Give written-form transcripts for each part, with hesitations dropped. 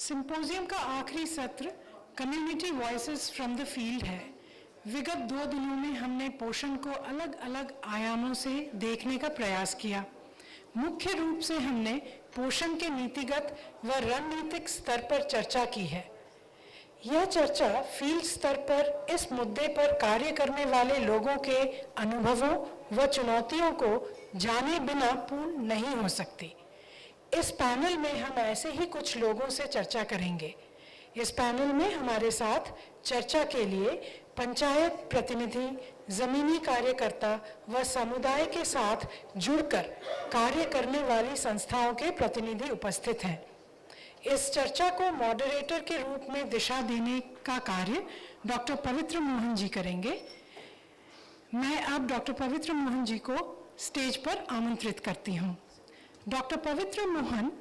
Symposium का आखिरी सत्र community voices from the field है। विगत 2 दिनों में हमने पोषण को अलग अलग आयामों से देखने का प्रयास किया। मुख्य रूप से हमने पोषण के नीतिगत व रणनीतिक स्तर पर चर्चा की है। यह चर्चा फील्ड स्तर पर इस मुद्दे पर कार्य करने वाले लोगों के अनुभवों व चुनौतियों को जाने बिना पूर्ण नहीं हो सकती। इस पैनल में हम ऐसे ही कुछ लोगों से चर्चा करेंगे। इस पैनल में हमारे साथ चर्चा के लिए पंचायत प्रतिनिधि, जमीनी कार्यकर्ता व समुदाय के साथ जुड़कर कार्य करने वाली संस्थाओं के प्रतिनिधि उपस्थित हैं। इस चर्चा को मॉडरेटर के रूप में दिशा देने का कार्य डॉक्टर पवित्र मोहन जी करेंगे। मैं अब डॉक्टर पवित्र मोहन जी को स्टेज पर आमंत्रित करती हूँ। डॉक्टर पवित्र मोहन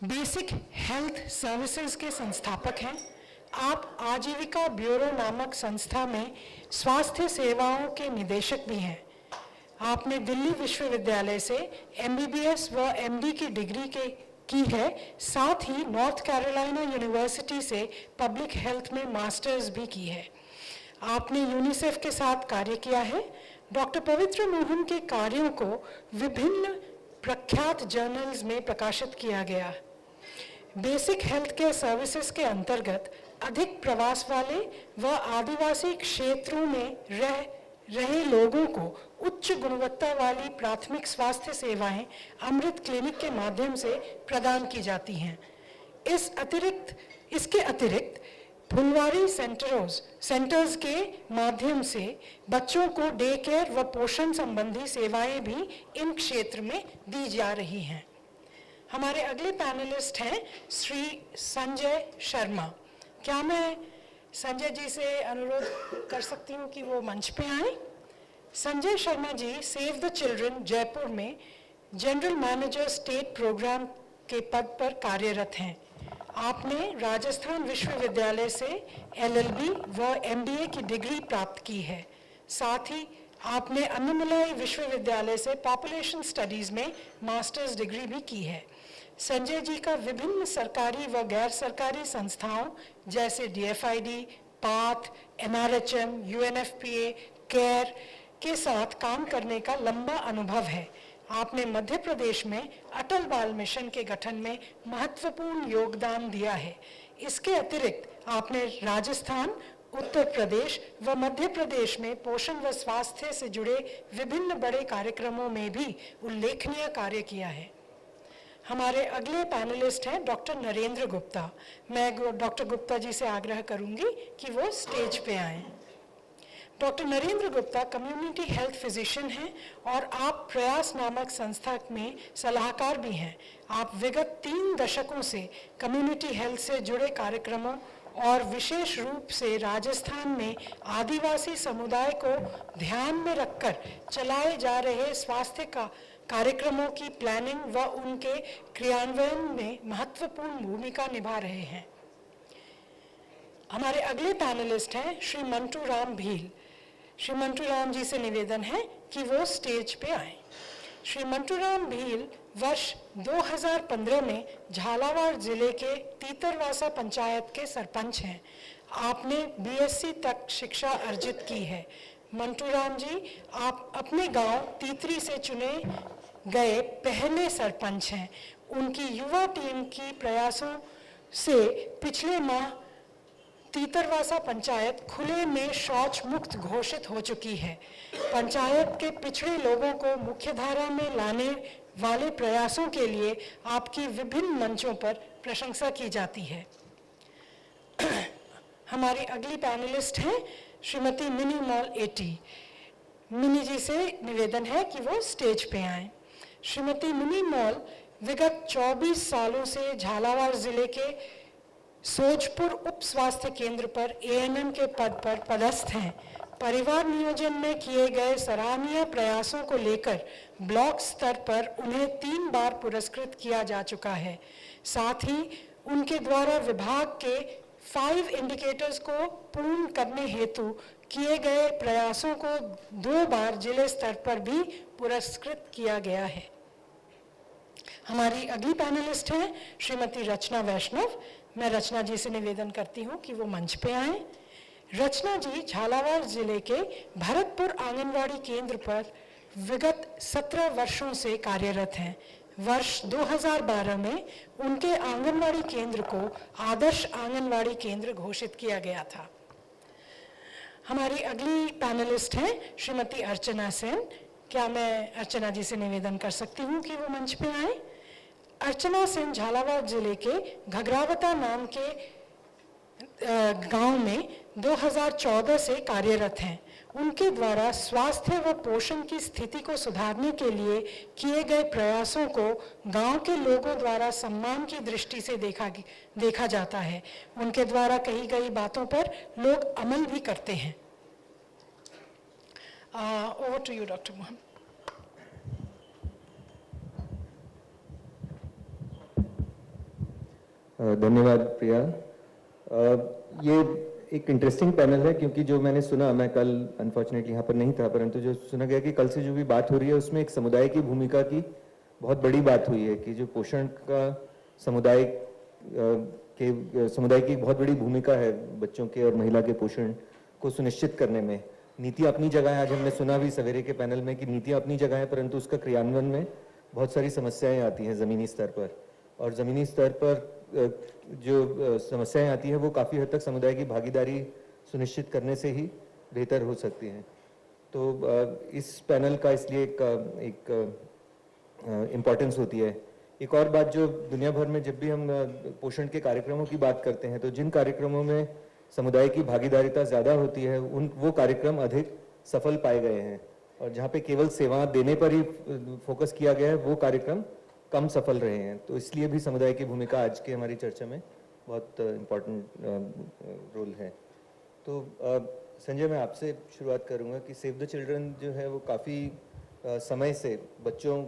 बेसिक हेल्थ सर्विसेज के संस्थापक हैं। आप आजीविका ब्यूरो नामक संस्था में स्वास्थ्य सेवाओं के निदेशक भी हैं। आपने दिल्ली विश्वविद्यालय से MBBS व MD की डिग्री की है, साथ ही नॉर्थ कैरोलिना यूनिवर्सिटी से पब्लिक हेल्थ में मास्टर्स भी की है। आपने यूनिसेफ के साथ कार्य किया है। डॉक्टर पवित्र मोहन के कार्यों को विभिन्न प्रख्यात जर्नल्स में प्रकाशित किया गया। बेसिक हेल्थ केयर सर्विसेज के अंतर्गत अधिक प्रवास वाले व आदिवासी क्षेत्रों में रहे लोगों को उच्च गुणवत्ता वाली प्राथमिक स्वास्थ्य सेवाएं अमृत क्लिनिक के माध्यम से प्रदान की जाती हैं। इसके अतिरिक्त फुलवारी सेंटर्स के माध्यम से बच्चों को डे केयर व पोषण संबंधी सेवाएं भी इन क्षेत्र में दी जा रही हैं। हमारे अगले पैनलिस्ट हैं श्री संजय शर्मा। क्या मैं संजय जी से अनुरोध कर सकती हूँ कि वो मंच पे आएं? Sanjay Sharma ji save the children Jaipur में जनरल मैनेजर स्टेट प्रोग्राम के पद पर कार्यरत हैं। आपने राजस्थान विश्वविद्यालय से LLB व MBA की डिग्री प्राप्त की है। साथ ही आपने अन्नामलाई विश्वविद्यालय से पॉपुलेशन स्टडीज में मास्टर्स डिग्री भी की है। संजय जी का विभिन्न सरकारी व गैर सरकारी संस्थाओं जैसे DFID, PATH, MRHM, UNFPA, care के साथ काम करने का लंबा अनुभव है। आपने मध्य प्रदेश में अटल बाल मिशन के गठन में महत्वपूर्ण योगदान दिया है। इसके अतिरिक्त आपने राजस्थान, उत्तर प्रदेश व मध्य प्रदेश में पोषण व स्वास्थ्य से जुड़े विभिन्न बड़े कार्यक्रमों में भी उल्लेखनीय कार्य किया है। हमारे अगले पैनलिस्ट हैं डॉक्टर नरेंद्र गुप्ता। मैं डॉक्टर गुप्ता जी से आग्रह करूंगी कि वो स्टेज पे आएं। Doctor Narendra Gupta community health physician हैं और आप प्रयास नामक संस्था में सलाहकार भी हैं। आप विगत 3 दशकों से कम्युनिटी हेल्थ से जुड़े कार्यक्रमों और विशेष रूप से राजस्थान में आदिवासी समुदाय को ध्यान में रखकर चलाए जा रहे स्वास्थ्य कार्यक्रमों की प्लानिंग व उनके क्रियान्वयन में महत्वपूर्ण भूमिका निभा रहे हैं। हमारे अगले पैनलिस्ट हैं श्री मंटू राम भील। श्री मंटू राम जी से निवेदन है कि वो स्टेज पे आए। श्री मंटू राम भील वर्ष 2015 में झालावाड़ जिले के तीतरवासा पंचायत के सरपंच हैं। आपने BSc तक शिक्षा अर्जित की है। मंटू राम जी, आप अपने गांव तीतरी से चुने गए पहले सरपंच हैं। उनकी युवा टीम की प्रयासों से पिछले माह तीतरवासा पंचायत खुले में शौच मुक्त घोषित हो चुकी है। पंचायत के पिछड़े लोगों को मुख्यधारा में लाने वाले प्रयासों के लिए आपकी विभिन्न मंचों पर प्रशंसा की जाती है। हमारी अगली पैनलिस्ट हैं श्रीमती मिनी मॉल एटी। मिनी जी से निवेदन है कि वो स्टेज पे आएं। श्रीमती मिनी मॉल विगत 24 सालों से झालावाड़ जिले के सोजपुर उप स्वास्थ्य केंद्र पर ANM के पद पर पदस्थ हैं। परिवार नियोजन में किए गए सराहनीय प्रयासों को लेकर ब्लॉक स्तर पर उन्हें 3 बार पुरस्कृत किया जा चुका है। साथ ही उनके द्वारा विभाग के 5 इंडिकेटर्स को पूर्ण करने हेतु किए गए प्रयासों को 2 बार जिले स्तर पर भी पुरस्कृत किया गया है। हमारी अगली पैनलिस्ट हैं श्रीमती रचना वैष्णव। मैं रचना जी से निवेदन करती हूँ कि वो मंच पे आएं। रचना जी झालावाड़ जिले के भरतपुर आंगनवाड़ी केंद्र पर विगत 17 वर्षों से कार्यरत हैं। वर्ष 2012 में उनके आंगनवाड़ी केंद्र को आदर्श आंगनवाड़ी केंद्र घोषित किया गया था। हमारी अगली पैनलिस्ट हैं श्रीमती अर्चना सेन। क्या मैं अर्चना जी से निवेदन कर सकती हूँ कि वो मंच पे आए? अर्चना सेन झालावाड़ जिले के घगरावता नाम के गांव में 2014 से कार्यरत हैं। उनके द्वारा स्वास्थ्य व पोषण की स्थिति को सुधारने के लिए किए गए प्रयासों को गांव के लोगों द्वारा सम्मान की दृष्टि से देखा जाता है। उनके द्वारा कही गई बातों पर लोग अमल भी करते हैं। Over to you doctor Mohan. धन्यवाद प्रिया। ये एक इंटरेस्टिंग पैनल है क्योंकि जो मैंने सुना, मैं कल अनफॉर्चुनेटली यहाँ पर नहीं था, परंतु जो सुना गया कि कल से जो भी बात हो रही है उसमें एक समुदाय की भूमिका की बहुत बड़ी बात हुई है कि जो पोषण का समुदाय की बहुत बड़ी भूमिका है बच्चों के और महिला के पोषण को सुनिश्चित करने में। नीतियाँ अपनी जगह है, आज हमने सुना भी सवेरे के पैनल में कि नीतियाँ अपनी जगह है, परंतु उसका क्रियान्वयन में बहुत सारी समस्याएं आती हैं ज़मीनी स्तर पर, और ज़मीनी स्तर पर जो समस्याएं आती हैं वो काफ़ी हद तक समुदाय की भागीदारी सुनिश्चित करने से ही बेहतर हो सकती हैं। तो इस पैनल का इसलिए एक इम्पॉर्टेंस होती है। एक और बात, जो दुनिया भर में जब भी हम पोषण के कार्यक्रमों की बात करते हैं तो जिन कार्यक्रमों में समुदाय की भागीदारिता ज़्यादा होती है वो कार्यक्रम अधिक सफल पाए गए हैं, और जहाँ पे केवल सेवा देने पर ही फोकस किया गया है वो कार्यक्रम कम सफल रहे हैं। तो इसलिए भी समुदाय की भूमिका आज की हमारी चर्चा में बहुत इम्पोर्टेंट रोल है। तो संजय, मैं आपसे शुरुआत करूंगा कि सेव द चिल्ड्रन जो है वो काफ़ी समय से बच्चों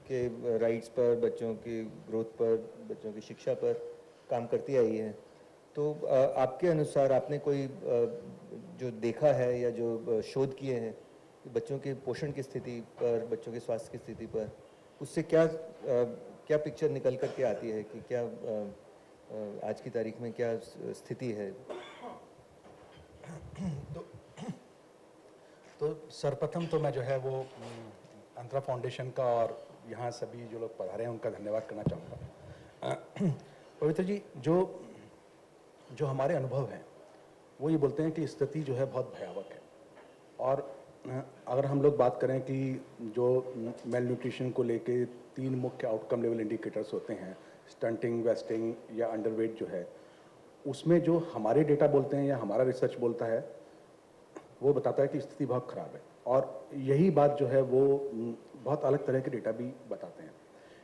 के राइट्स पर, बच्चों की ग्रोथ पर, बच्चों की शिक्षा पर काम करती आई है। तो आपके अनुसार आपने कोई जो देखा है या जो शोध किए हैं बच्चों के पोषण की स्थिति पर, बच्चों के स्वास्थ्य की स्थिति पर, उससे क्या पिक्चर निकल कर के आती है कि क्या आज की तारीख में क्या स्थिति है? तो सर्वप्रथम तो मैं जो है वो अंतरा फाउंडेशन का और यहाँ सभी जो लोग पधारे हैं उनका धन्यवाद करना चाहूँगा। पवित्र जी, जो हमारे अनुभव हैं वो ये बोलते हैं कि स्थिति जो है बहुत भयावह है, और अगर हम लोग बात करें कि जो मेल न्यूट्रिशन को लेके 3 मुख्य आउटकम लेवल इंडिकेटर्स होते हैं, स्टंटिंग, वेस्टिंग या अंडरवेट जो है, उसमें जो हमारे डेटा बोलते हैं या हमारा रिसर्च बोलता है वो बताता है कि स्थिति बहुत ख़राब है, और यही बात जो है वो बहुत अलग तरह के डेटा भी बताते हैं।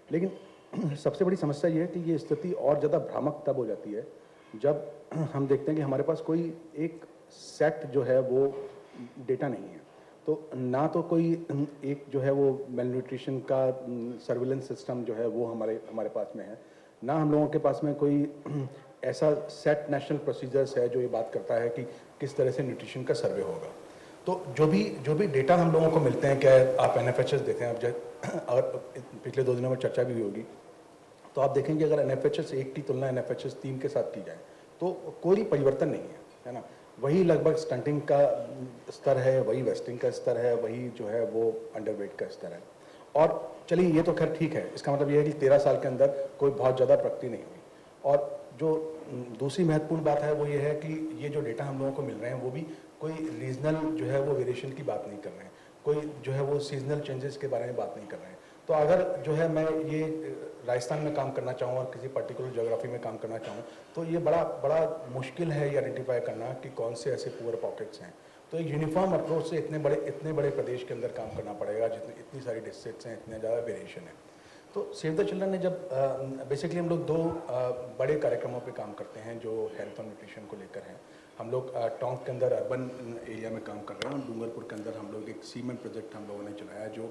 लेकिन सबसे बड़ी समस्या ये है कि ये स्थिति और ज़्यादा भ्रामक तब हो जाती है जब हम देखते हैं कि हमारे पास कोई एक सेट जो है वो डेटा नहीं है। तो ना तो कोई एक जो है वो मेल न्यूट्रिशन का सर्विलेंस सिस्टम जो है वो हमारे पास में है, ना हम लोगों के पास में कोई ऐसा सेट नेशनल प्रोसीजर्स है जो ये बात करता है कि किस तरह से न्यूट्रिशन का सर्वे होगा। तो जो भी डेटा हम लोगों को मिलते हैं, क्या आप NFHS देखें, आप अगर पिछले 2 दिनों में चर्चा भी होगी तो आप देखेंगे अगर NFHS 1 की तुलना NFHS 3 के साथ की जाए तो कोई परिवर्तन नहीं है ना। वही लगभग स्टंटिंग का स्तर है, वही वेस्टिंग का स्तर है, वही जो है वो अंडरवेट का स्तर है। और चलिए ये तो खैर ठीक है, इसका मतलब ये है कि 13 साल के अंदर कोई बहुत ज़्यादा प्रगति नहीं हुई। और जो दूसरी महत्वपूर्ण बात है वो ये है कि ये जो डेटा हम लोगों को मिल रहे हैं वो भी कोई रीजनल जो है वो वेरिएशन की बात नहीं कर रहे हैं, कोई जो है वो सीजनल चेंजेस के बारे में बात नहीं कर रहे हैं। तो अगर जो है मैं ये राजस्थान में काम करना चाहूँ और किसी पर्टिकुलर ज्योग्राफी में काम करना चाहूँ तो ये बड़ा मुश्किल है ये आइडेंटिफाई करना कि कौन से ऐसे पुअर पॉकेट्स हैं। तो एक यूनिफॉर्म अप्रोच से इतने बड़े प्रदेश के अंदर काम करना पड़ेगा, जितने इतनी सारी डिस्ट्रिक्ट्स हैं, इतने ज़्यादा वेरिएशन है। तो सेव द चिल्ड्रन ने जब बेसिकली हम लोग 2 बड़े कार्यक्रमों पे काम करते हैं जो हेल्थ और न्यूट्रिशन को लेकर हैं। हम लोग टोंक के अंदर अर्बन एरिया में काम कर रहे हैं और डूंगरपुर के अंदर हम लोग एक सीमेंट प्रोजेक्ट हम लोगों ने चलाया जो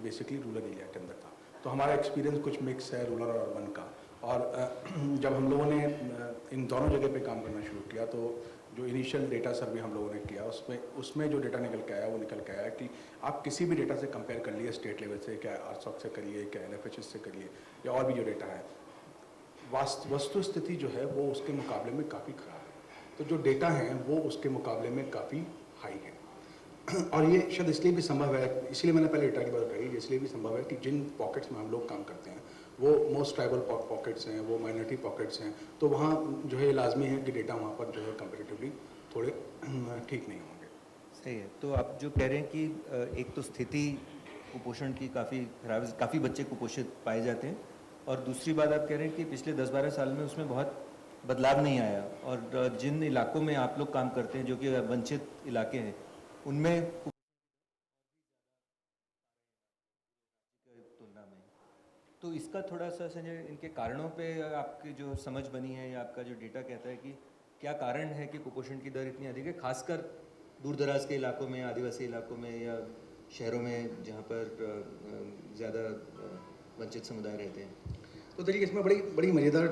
बेसिकली रूरल एरिया के अंदर था। तो हमारा एक्सपीरियंस कुछ मिक्स है रूरल और अर्बन का। और जब हम लोगों ने इन दोनों जगह पे काम करना शुरू किया तो जो इनिशियल डेटा सर्वे हम लोगों ने किया उसमें जो डेटा निकल के आया वो निकल के आया कि आप किसी भी डेटा से कंपेयर कर लिए, स्टेट लेवल से, क्या RSOC से करिए, क्या NFHS से करिए या और भी जो डेटा है, वस्तु स्थिति जो है वो उसके मुकाबले में काफ़ी ख़राब है। तो जो डेटा हैं वो उसके मुकाबले में काफ़ी हाई है। और ये शायद इसलिए भी संभव है, इसलिए मैंने पहले डेटा की बात कही, इसलिए भी संभव है कि जिन पॉकेट्स में हम लोग काम करते हैं वो मोस्ट ट्राइबल पॉकेट्स हैं, वो माइनॉरिटी पॉकेट्स हैं, तो वहाँ जो है लाजमी है कि डेटा वहाँ पर जो है कंपेरेटिवली थोड़े ठीक नहीं होंगे। सही है। तो आप जो कह रहे हैं कि एक तो स्थिति कुपोषण की काफ़ी खराब, काफ़ी बच्चे कुपोषित पाए जाते हैं, और दूसरी बात आप कह रहे हैं कि पिछले 10-12 साल में उसमें बहुत बदलाव नहीं आया, और जिन इलाकों में आप लोग काम करते हैं जो कि वंचित इलाके हैं उनमें तुलना में, तो इसका थोड़ा सा संजय, इनके कारणों पे आपकी जो समझ बनी है या आपका जो डेटा कहता है कि क्या कारण है कि कुपोषण की दर इतनी अधिक है, खासकर दूर दराज के इलाकों में, आदिवासी इलाकों में या शहरों में जहाँ पर ज़्यादा वंचित समुदाय रहते हैं? तो देखिए इसमें बड़ी बड़ी मज़ेदार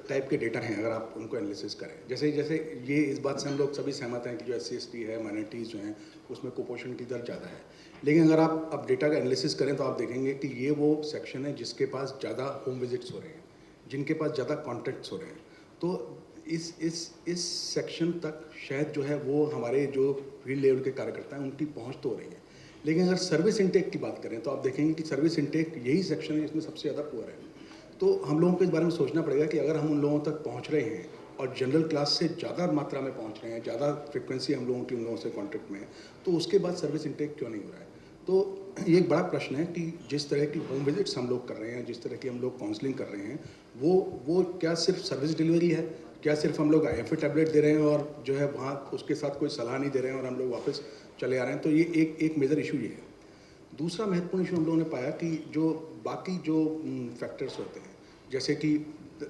टाइप के डेटा हैं अगर आप उनको एनालिसिस करें। जैसे जैसे ये इस बात से हम लोग सभी सहमत हैं कि जो SC/ST है, माइनॉरिटीज़ जो हैं, उसमें कुपोषण की दर ज़्यादा है। लेकिन अगर आप अब डेटा का एनालिसिस करें तो आप देखेंगे कि ये वो सेक्शन है जिसके पास ज़्यादा होम विजिट्स हो रहे हैं, जिनके पास ज़्यादा कॉन्टैक्ट्स हो रहे हैं। तो इस सेक्शन तक शायद जो है वो हमारे जो फील्ड लेवल के कार्यकर्ता हैं उनकी पहुँच तो हो रही है। लेकिन अगर सर्विस इंटेक की बात करें तो आप देखेंगे कि सर्विस इंटेक यही सेक्शन है जिसमें सबसे ज़्यादा पुअर है। तो हम लोगों को इस बारे में सोचना पड़ेगा कि अगर हम उन लोगों तक पहुंच रहे हैं और जनरल क्लास से ज़्यादा मात्रा में पहुंच रहे हैं, ज़्यादा फ्रिक्वेंसी हम लोगों की उन लोगों से कॉन्टैक्ट में है, तो उसके बाद सर्विस इंटेक क्यों नहीं हो रहा है? तो ये एक बड़ा प्रश्न है कि जिस तरह की होम विजिट्स हम लोग कर रहे हैं, जिस तरह की हम लोग काउंसलिंग कर रहे हैं, वो क्या सिर्फ सर्विस डिलीवरी है? क्या सिर्फ हम लोग IFA टैबलेट दे रहे हैं और जो है वहाँ उसके साथ कोई सलाह नहीं दे रहे हैं और हम लोग वापस चले आ रहे हैं? तो ये एक मेजर इशू ये है। दूसरा महत्वपूर्ण इशू हम लोगों ने पाया कि जो बाकी जो फैक्टर्स होते हैं, जैसे कि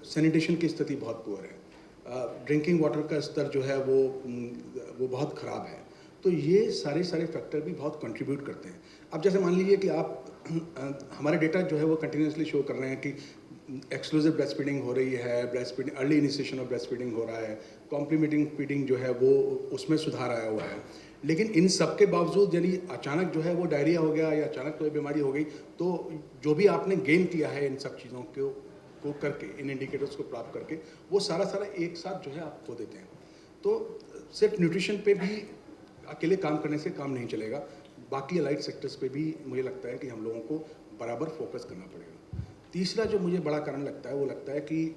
सैनिटेशन की स्थिति बहुत पुअर है, ड्रिंकिंग वाटर का स्तर जो है वो बहुत ख़राब है। तो ये सारे फैक्टर भी बहुत कंट्रीब्यूट करते हैं। अब जैसे मान लीजिए कि आप हमारे डेटा जो है वो कंटिन्यूसली शो कर रहे हैं कि एक्सक्लूसिव ब्रेस्ट फीडिंग हो रही है, breast feeding, early initiation of breast feeding हो रहा है, कॉम्प्लीमेंटिंग फीडिंग जो है वो उसमें सुधार आया हुआ है। लेकिन इन सब के बावजूद यदि अचानक जो है वो डायरिया हो गया या अचानक कोई बीमारी हो गई, तो जो भी आपने गेन किया है इन सब चीज़ों को करके, इन इंडिकेटर्स को प्राप्त करके, वो सारा एक साथ जो है आप खो देते हैं। तो सिर्फ न्यूट्रिशन पे भी अकेले काम करने से काम नहीं चलेगा, बाकी अलाइड सेक्टर्स पे भी मुझे लगता है कि हम लोगों को बराबर फोकस करना पड़ेगा। तीसरा जो मुझे बड़ा कारण लगता है वो लगता है कि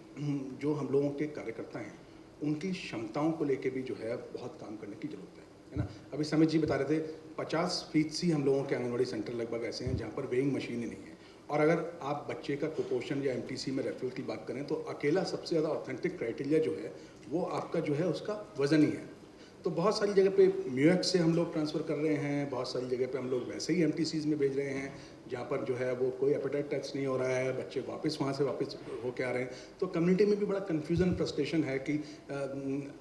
जो हम लोगों के कार्यकर्ता हैं उनकी क्षमताओं को लेके भी जो है बहुत काम करने की ज़रूरत है ना। अभी समित जी बता रहे थे 50% हम लोगों के आंगनबाड़ी सेंटर लगभग ऐसे हैं जहाँ पर वेइंग मशीन ही नहीं है। और अगर आप बच्चे का कुपोषण या MTC में रेफरल की बात करें तो अकेला सबसे ज़्यादा ऑथेंटिक क्राइटेरिया जो है वो आपका जो है उसका वज़न ही है। तो बहुत सारी जगह पे म्यूएक्स से हम लोग ट्रांसफ़र कर रहे हैं, बहुत सारी जगह पे हम लोग वैसे ही MTCs में भेज रहे हैं जहाँ पर जो है वो कोई एपेटाइट टेस्ट नहीं हो रहा है, बच्चे वापस वहाँ से वापस होके आ रहे हैं। तो कम्युनिटी में भी बड़ा कन्फ्यूज़न, फ्रस्ट्रेशन है कि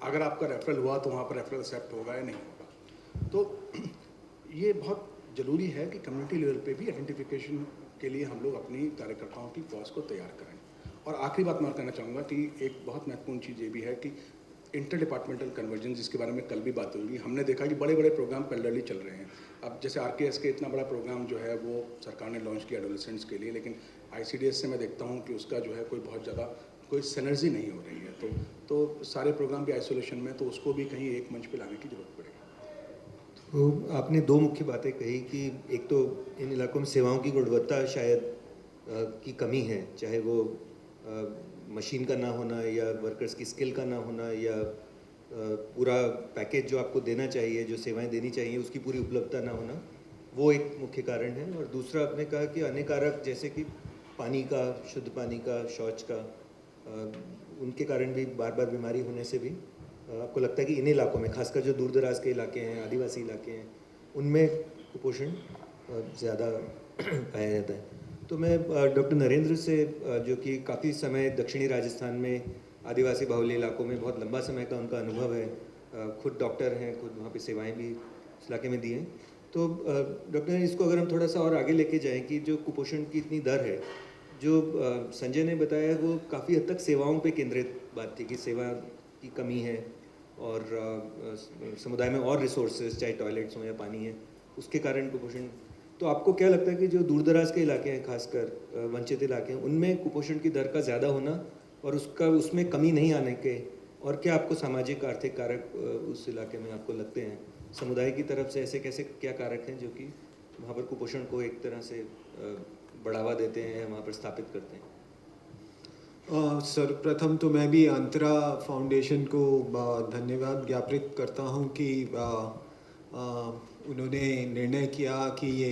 अगर आपका रेफरल हुआ तो वहाँ पर रेफरल एक्सेप्ट होगा या नहीं होगा। तो ये बहुत ज़रूरी है कि कम्युनिटी लेवल पे भी आइडेंटिफिकेशन के लिए हम लोग अपनी कार्यकर्ताओं की फौज को तैयार करें। और आखिरी बात मैं कहना चाहूँगा कि एक बहुत महत्वपूर्ण चीज़ ये भी है कि इंटर डिपार्टमेंटल कन्वर्जेंस, जिसके बारे में कल भी बात हुई, हमने देखा कि बड़े बड़े प्रोग्राम पैरेलली चल रहे हैं। अब जैसे RKS के इतना बड़ा प्रोग्राम जो है वो सरकार ने लॉन्च किया एडोलेसेंट्स के लिए, लेकिन ICDS से मैं देखता हूँ कि उसका जो है कोई बहुत ज़्यादा कोई सिनर्जी नहीं हो रही है। तो सारे प्रोग्राम भी आइसोलेशन में, तो उसको भी कहीं एक मंच पर लाने की जरूरत पड़ेगी। तो आपने दो मुख्य बातें कही कि एक तो इन इलाकों में सेवाओं की गुणवत्ता शायद की कमी है, चाहे वो मशीन का ना होना या वर्कर्स की स्किल का ना होना या पूरा पैकेज जो आपको देना चाहिए, जो सेवाएं देनी चाहिए उसकी पूरी उपलब्धता ना होना, वो एक मुख्य कारण है। और दूसरा आपने कहा कि अन्य कारक जैसे कि पानी का, शुद्ध पानी का, शौच का, उनके कारण भी बार बार बीमारी होने से भी आपको लगता है कि इन इलाकों में, खासकर जो दूर दराज के इलाके हैं, आदिवासी इलाके हैं, उनमें कुपोषण ज़्यादा पाया जाता है। तो मैं डॉक्टर नरेंद्र से, जो कि काफ़ी समय दक्षिणी राजस्थान में आदिवासी बाहुल्य इलाकों में बहुत लंबा समय का उनका अनुभव है, खुद डॉक्टर हैं, खुद वहाँ पे सेवाएं भी इस इलाके में दी हैं, तो डॉक्टर इसको अगर हम थोड़ा सा और आगे लेके जाएं कि जो कुपोषण की इतनी दर है, जो संजय ने बताया वो काफ़ी हद तक सेवाओं पे केंद्रित बात थी कि सेवा की कमी है और समुदाय में और रिसोर्सेज, चाहे टॉयलेट्स हों या पानी है, उसके कारण कुपोषण। तो आपको क्या लगता है कि जो दूर दराज के इलाके हैं, खासकर वंचित इलाके हैं, उनमें कुपोषण की दर का ज़्यादा होना और उसमें कमी नहीं आने के और क्या आपको सामाजिक आर्थिक कारक उस इलाके में आपको लगते हैं? समुदाय की तरफ से ऐसे कैसे क्या कारक हैं जो कि वहाँ पर कुपोषण को एक तरह से बढ़ावा देते हैं, वहाँ पर स्थापित करते हैं? सर्वप्रथम तो मैं भी अंतरा फाउंडेशन को धन्यवाद ज्ञापित करता हूँ कि उन्होंने निर्णय किया कि ये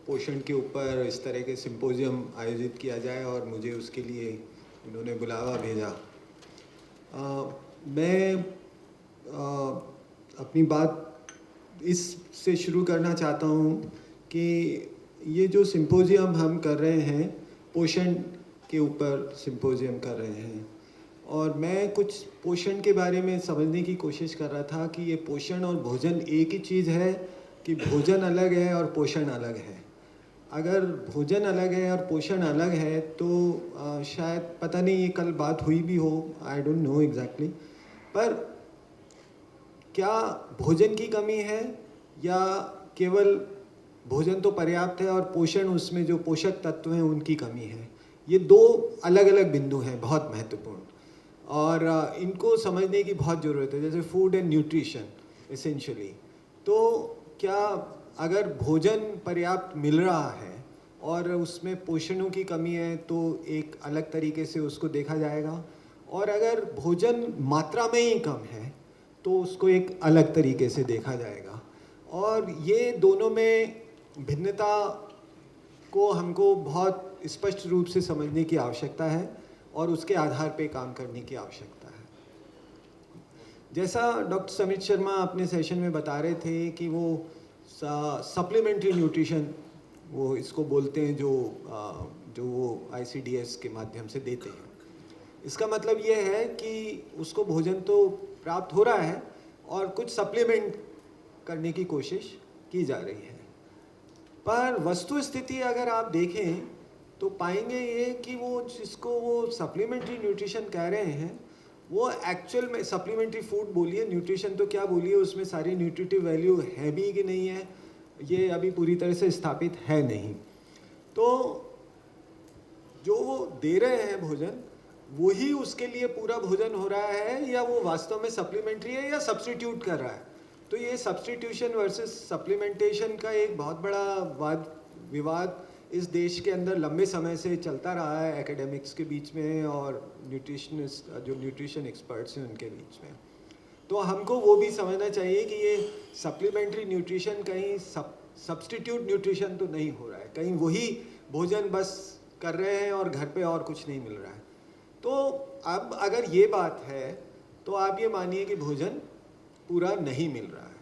पोषण के ऊपर इस तरह के सिंपोजियम आयोजित किया जाए और मुझे उसके लिए उन्होंने बुलावा भेजा। मैं अपनी बात इससे शुरू करना चाहता हूँ कि ये जो सिंपोजियम हम कर रहे हैं, पोषण के ऊपर सिंपोजियम कर रहे हैं, और मैं कुछ पोषण के बारे में समझने की कोशिश कर रहा था कि ये पोषण और भोजन एक ही चीज़ है कि भोजन अलग है और पोषण अलग है। अगर भोजन अलग है और पोषण अलग है तो शायद पता नहीं ये कल बात हुई भी हो, आई डोंट नो एग्जैक्टली, पर क्या भोजन की कमी है या केवल भोजन तो पर्याप्त है और पोषण, उसमें जो पोषक तत्व हैं उनकी कमी है? ये दो अलग अलग बिंदु हैं बहुत महत्वपूर्ण, और इनको समझने की बहुत ज़रूरत है। जैसे फूड एंड न्यूट्रिशन एसेंशियली, तो क्या अगर भोजन पर्याप्त मिल रहा है और उसमें पोषणों की कमी है तो एक अलग तरीके से उसको देखा जाएगा, और अगर भोजन मात्रा में ही कम है तो उसको एक अलग तरीके से देखा जाएगा। और ये दोनों में भिन्नता को हमको बहुत स्पष्ट रूप से समझने की आवश्यकता है और उसके आधार पे काम करने की आवश्यकता है। जैसा डॉक्टर समित शर्मा अपने सेशन में बता रहे थे कि वो सप्लीमेंट्री न्यूट्रिशन, वो इसको बोलते हैं, जो वो ICDS के माध्यम से देते हैं। इसका मतलब ये है कि उसको भोजन तो प्राप्त हो रहा है और कुछ सप्लीमेंट करने की कोशिश की जा रही है, पर वस्तु स्थिति अगर आप देखें तो पाएंगे ये कि वो जिसको वो सप्लीमेंट्री न्यूट्रिशन कह रहे हैं वो एक्चुअल में सप्लीमेंट्री फूड बोलिए, न्यूट्रिशन तो क्या बोलिए, उसमें सारी न्यूट्रिटिव वैल्यू है भी कि नहीं है ये अभी पूरी तरह से स्थापित है नहीं। तो जो वो दे रहे हैं भोजन, वही उसके लिए पूरा भोजन हो रहा है या वो वास्तव में सप्लीमेंट्री है या सब्स्टिट्यूट कर रहा है? तो ये सब्स्टिट्यूशन वर्सेस सप्लीमेंटेशन का एक बहुत बड़ा विवाद इस देश के अंदर लंबे समय से चलता रहा है एकेडमिक्स के बीच में और न्यूट्रिशनिस्ट, जो न्यूट्रिशन एक्सपर्ट्स हैं उनके बीच में। तो हमको वो भी समझना चाहिए कि ये सप्लीमेंट्री न्यूट्रिशन कहीं सब्स्टिट्यूट न्यूट्रिशन तो नहीं हो रहा है, कहीं वही भोजन बस कर रहे हैं और घर पे और कुछ नहीं मिल रहा है। तो अब अगर ये बात है तो आप ये मानिए कि भोजन पूरा नहीं मिल रहा है,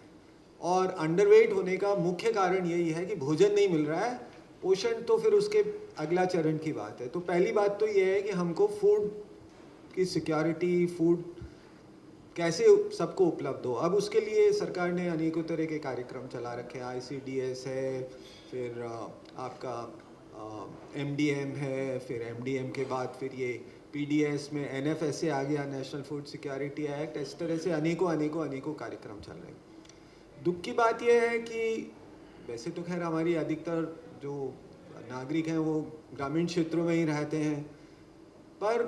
और अंडरवेट होने का मुख्य कारण यही है कि भोजन नहीं मिल रहा है। पोषण तो फिर उसके अगला चरण की बात है। तो पहली बात तो ये है कि हमको फूड की सिक्योरिटी, फूड कैसे सबको उपलब्ध हो। अब उसके लिए सरकार ने अनेकों तरह के कार्यक्रम चला रखे हैं, ICDS है, फिर आपका MDM है, फिर MDM के बाद फिर ये PDS में NFSA आ गया, नेशनल फूड सिक्योरिटी एक्ट। इस तरह से अनेकों कार्यक्रम चल रहे हैं। दुख की बात यह है कि वैसे तो खैर हमारी अधिकतर जो नागरिक हैं वो ग्रामीण क्षेत्रों में ही रहते हैं, पर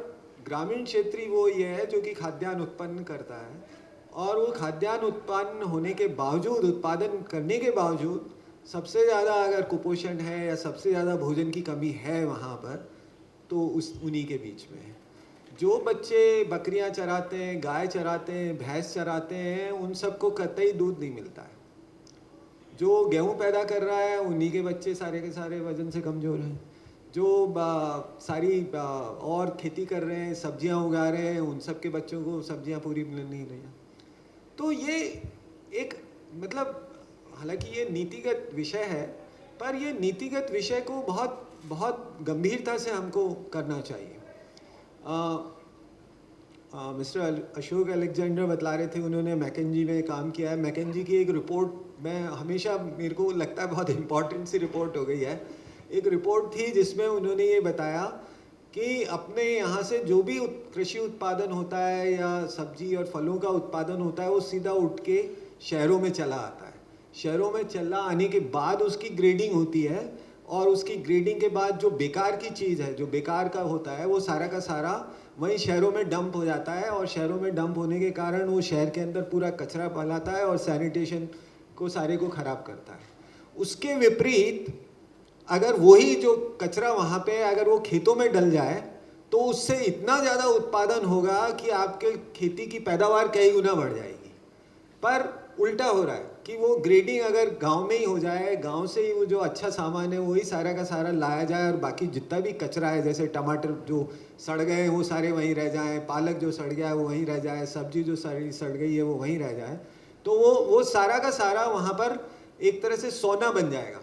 ग्रामीण क्षेत्र ही वो ये है जो कि खाद्यान्न उत्पन्न करता है, और वो खाद्यान्न उत्पन्न होने के बावजूद, उत्पादन करने के बावजूद सबसे ज़्यादा अगर कुपोषण है या सबसे ज़्यादा भोजन की कमी है वहाँ पर, तो उन्हीं के बीच में है। जो बच्चे बकरियाँ चराते हैं, गाय चराते हैं, भैंस चराते हैं, उन सबको कतई दूध नहीं मिलता है। जो गेहूँ पैदा कर रहा है उन्हीं के बच्चे सारे के सारे वजन से कमज़ोर हैं। जो सारी और खेती कर रहे हैं, सब्जियां उगा रहे हैं, उन सब के बच्चों को सब्जियां पूरी मिल नहीं रही हैं। तो ये एक मतलब, हालांकि ये नीतिगत विषय है, पर ये नीतिगत विषय को बहुत बहुत गंभीरता से हमको करना चाहिए। मिस्टर अशोक अलेक्जेंडर बतला रहे थे, उन्होंने मैकेंजी में काम किया है। मैकेंजी की एक रिपोर्ट, मैं हमेशा, मेरे को लगता है बहुत इम्पॉर्टेंट सी रिपोर्ट हो गई है। एक रिपोर्ट थी जिसमें उन्होंने ये बताया कि अपने यहाँ से जो भी कृषि उत्पादन होता है या सब्जी और फलों का उत्पादन होता है, वो सीधा उठ के शहरों में चला आता है। शहरों में चला आने के बाद उसकी ग्रेडिंग होती है, और उसकी ग्रेडिंग के बाद जो बेकार की चीज़ है, जो बेकार का होता है, वो सारा का सारा वहीं शहरों में डंप हो जाता है, और शहरों में डंप होने के कारण वो शहर के अंदर पूरा कचरा फैलाता है और सैनिटेशन को सारे को ख़राब करता है। उसके विपरीत अगर वही जो कचरा वहाँ पे अगर वो खेतों में डल जाए तो उससे इतना ज़्यादा उत्पादन होगा कि आपके खेती की पैदावार कई गुना बढ़ जाएगी। पर उल्टा हो रहा है कि वो ग्रेडिंग अगर गांव में ही हो जाए, गांव से ही वो जो अच्छा सामान है वही सारा का सारा लाया जाए, और बाकी जितना भी कचरा है, जैसे टमाटर जो सड़ गए हैं वो सारे वहीं रह जाएं, पालक जो सड़ गया है वो वहीं रह जाए, सब्जी जो सड़ गई है वो वहीं रह जाए, तो वो सारा का सारा वहाँ पर एक तरह से सोना बन जाएगा।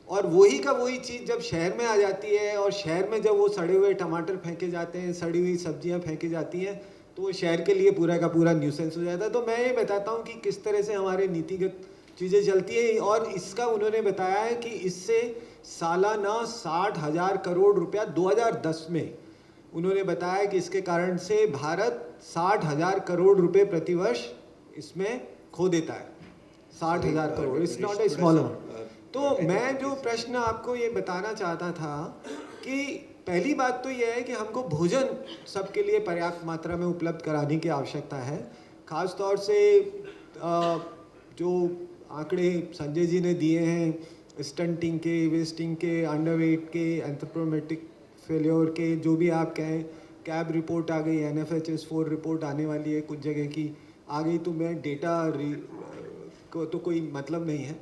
और वही का वही चीज़ जब शहर में आ जाती है, और शहर में जब वो सड़े हुए टमाटर फेंके जाते हैं, सड़ी हुई सब्जियां फेंकी जाती हैं, तो वो शहर के लिए पूरा का पूरा न्यूसेंस हो जाता है। तो मैं ये बताता हूँ कि किस तरह से हमारे नीतिगत चीज़ें चलती हैं, और इसका उन्होंने बताया है कि इससे सालाना 60,000 करोड़ रुपया 2010 में उन्होंने बताया कि इसके कारण से भारत 60,000 करोड़ रुपए प्रतिवर्ष इसमें खो देता है। 60,000 crore, it's not a small amount. तो मैं जो प्रश्न आपको ये बताना चाहता था कि पहली बात तो यह है कि हमको भोजन सबके लिए पर्याप्त मात्रा में उपलब्ध कराने की आवश्यकता है। ख़ास तौर से जो आंकड़े संजय जी ने दिए हैं स्टंटिंग के, वेस्टिंग के, अंडरवेट के, एंथ्रोपोमेट्रिक फेल्योर के, जो भी आप कहें, कैब रिपोर्ट आ गई, NFHS 4 रिपोर्ट आने वाली है, कुछ जगह की आ गई, तो मैं डेटा को तो कोई मतलब नहीं है।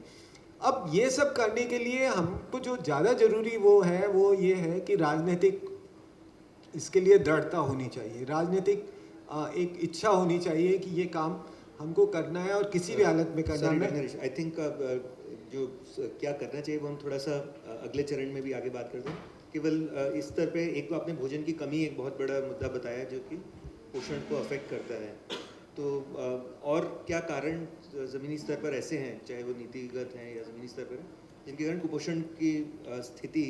अब ये सब करने के लिए हमको जो ज़्यादा ज़रूरी वो ये है कि राजनीतिक इसके लिए दृढ़ता होनी चाहिए, राजनीतिक एक इच्छा होनी चाहिए कि ये काम हमको करना है और किसी भी हालत में करना है। आई थिंक जो क्या करना चाहिए वो हम थोड़ा सा अगले चरण में भी आगे बात करते हैं। केवल इस स्तर पे एक तो आपने भोजन की कमी एक बहुत बड़ा मुद्दा बताया जो कि पोषण को अफेक्ट करता है, तो और क्या कारण ज़मीनी स्तर पर ऐसे हैं, चाहे वो नीतिगत हैं या ज़मीनी स्तर पर हैं, जिनके कारण कुपोषण की स्थिति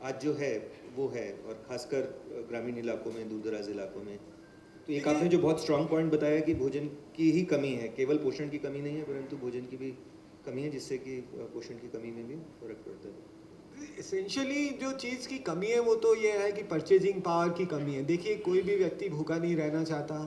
आज जो है वो है, और खासकर ग्रामीण इलाकों में, दूर दराज इलाकों में। तो एक आपने जो बहुत स्ट्रॉन्ग पॉइंट बताया कि भोजन की ही कमी है, केवल पोषण की कमी नहीं है परंतु भोजन की भी कमी है, जिससे कि पोषण की कमी में भी फर्क पड़ता है। एसेंशियली जो चीज़ की कमी है वो तो ये है कि परचेजिंग पावर की कमी है। देखिए, कोई भी व्यक्ति भूखा नहीं रहना चाहता,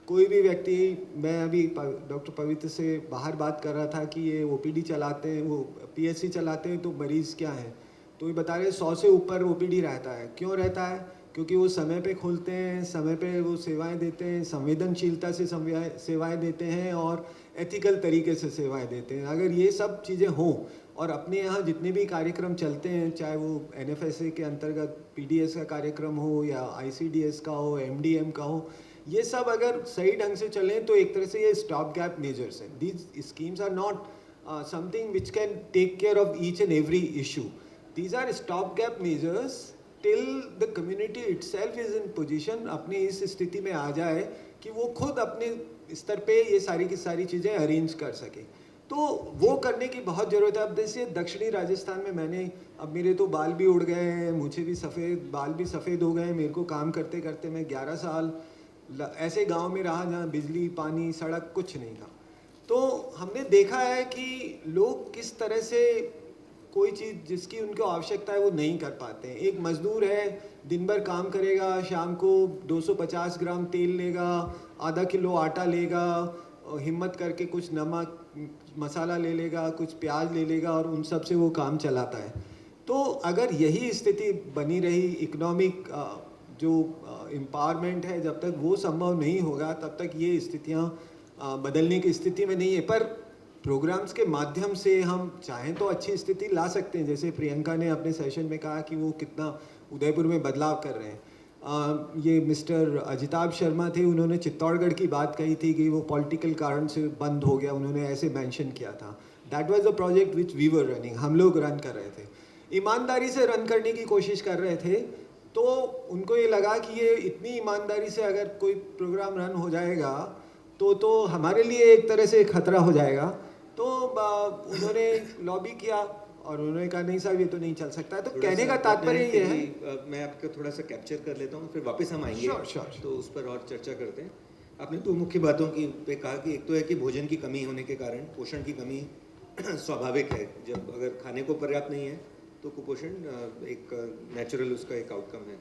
कोई भी व्यक्ति, मैं अभी डॉक्टर पवित्र से बाहर बात कर रहा था कि ये OPD चलाते हैं, वो PSC चलाते हैं, तो मरीज़ क्या है, तो ये बता रहे 100 से ऊपर OPD रहता है। क्यों रहता है? क्योंकि वो समय पे खुलते हैं, समय पे वो सेवाएं देते हैं, संवेदनशीलता से सेवाएं देते हैं और एथिकल तरीके से सेवाएं देते हैं। अगर ये सब चीज़ें हों, और अपने यहाँ जितने भी कार्यक्रम चलते हैं, चाहे वो NFSA के अंतर्गत PDS का कार्यक्रम हो या ICDS का हो, MDM का हो, ये सब अगर सही ढंग से चलें तो एक तरह से ये स्टॉप गैप मेजर्स हैं। These schemes are not something which can take care of each and every issue. These are stop gap measures till the community itself is in position, अपनी इस स्थिति में आ जाए कि वो खुद अपने स्तर पे ये सारी की सारी चीज़ें अरेंज कर सके। तो वो करने की बहुत ज़रूरत है। अब जैसे दक्षिणी राजस्थान में अब मेरे तो बाल भी उड़ गए हैं, मुझे भी बाल भी सफ़ेद हो गए हैं। मेरे को काम करते करते मैं 11 साल ऐसे गांव में रहा जहाँ बिजली, पानी, सड़क कुछ नहीं था। तो हमने देखा है कि लोग किस तरह से कोई चीज़ जिसकी उनको आवश्यकता है वो नहीं कर पाते हैं। एक मज़दूर है, दिन भर काम करेगा, शाम को 250 ग्राम तेल लेगा, आधा किलो आटा लेगा, हिम्मत करके कुछ नमक मसाला ले लेगा, कुछ प्याज ले लेगा, और उन सब से वो काम चलाता है। तो अगर यही स्थिति बनी रही, इकोनॉमिक जो एम्पावरमेंट है, जब तक वो संभव नहीं होगा तब तक ये स्थितियाँ बदलने की स्थिति में नहीं है। पर प्रोग्राम्स के माध्यम से हम चाहें तो अच्छी स्थिति ला सकते हैं। जैसे प्रियंका ने अपने सेशन में कहा कि वो कितना उदयपुर में बदलाव कर रहे हैं। ये मिस्टर अजिताभ शर्मा थे, उन्होंने चित्तौड़गढ़ की बात कही थी कि वो पॉलिटिकल कारण से बंद हो गया, उन्होंने ऐसे मेंशन किया था। That was the project which we were running, हम लोग रन कर रहे थे, ईमानदारी से रन करने की कोशिश कर रहे थे। तो उनको ये लगा कि ये इतनी ईमानदारी से अगर कोई प्रोग्राम रन हो जाएगा तो हमारे लिए एक तरह से खतरा हो जाएगा। तो उन्होंने लॉबी किया और उन्होंने कहा नहीं साहब ये तो नहीं चल सकता है। तो कहने का तात्पर्य ये है, मैं आपको थोड़ा सा कैप्चर कर लेता हूँ, फिर वापस हम आएंगे। Sure. तो उस पर और चर्चा करते हैं। आपने दो मुख्य बातों की पे कहा कि एक तो है कि भोजन की कमी होने के कारण पोषण की कमी स्वाभाविक है। जब अगर खाने को पर्याप्त नहीं है तो कुपोषण एक नेचुरल उसका एक आउटकम है।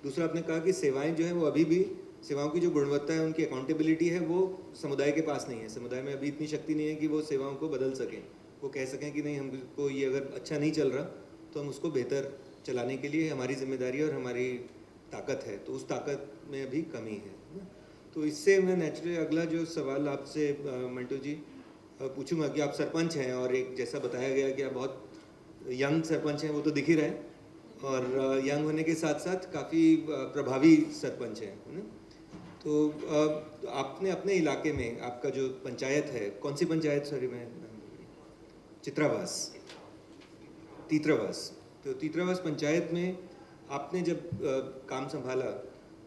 दूसरा आपने कहा कि सेवाएं जो है वो अभी भी, सेवाओं की जो गुणवत्ता है, उनकी अकाउंटेबिलिटी है, वो समुदाय के पास नहीं है। समुदाय में अभी इतनी शक्ति नहीं है कि वो सेवाओं को बदल सकें, वो कह सकें कि नहीं, हमको ये अगर अच्छा नहीं चल रहा तो हम उसको बेहतर चलाने के लिए हमारी जिम्मेदारी और हमारी ताकत है, तो उस ताकत में अभी कमी है ना? तो इससे मैं नेचुरली अगला जो सवाल आपसे मंटू जी पूछूंगा कि आप सरपंच हैं और एक जैसा बताया गया कि आप बहुत यंग सरपंच हैं, वो तो दिख ही रहा है, और यंग होने के साथ साथ काफ़ी प्रभावी सरपंच हैं, है ना? तो आपने अपने इलाके में आपका जो पंचायत है, कौन सी पंचायत, सॉरी मैं चित्रावास, तीत्रावास, तो तीत्रावास पंचायत में आपने जब काम संभाला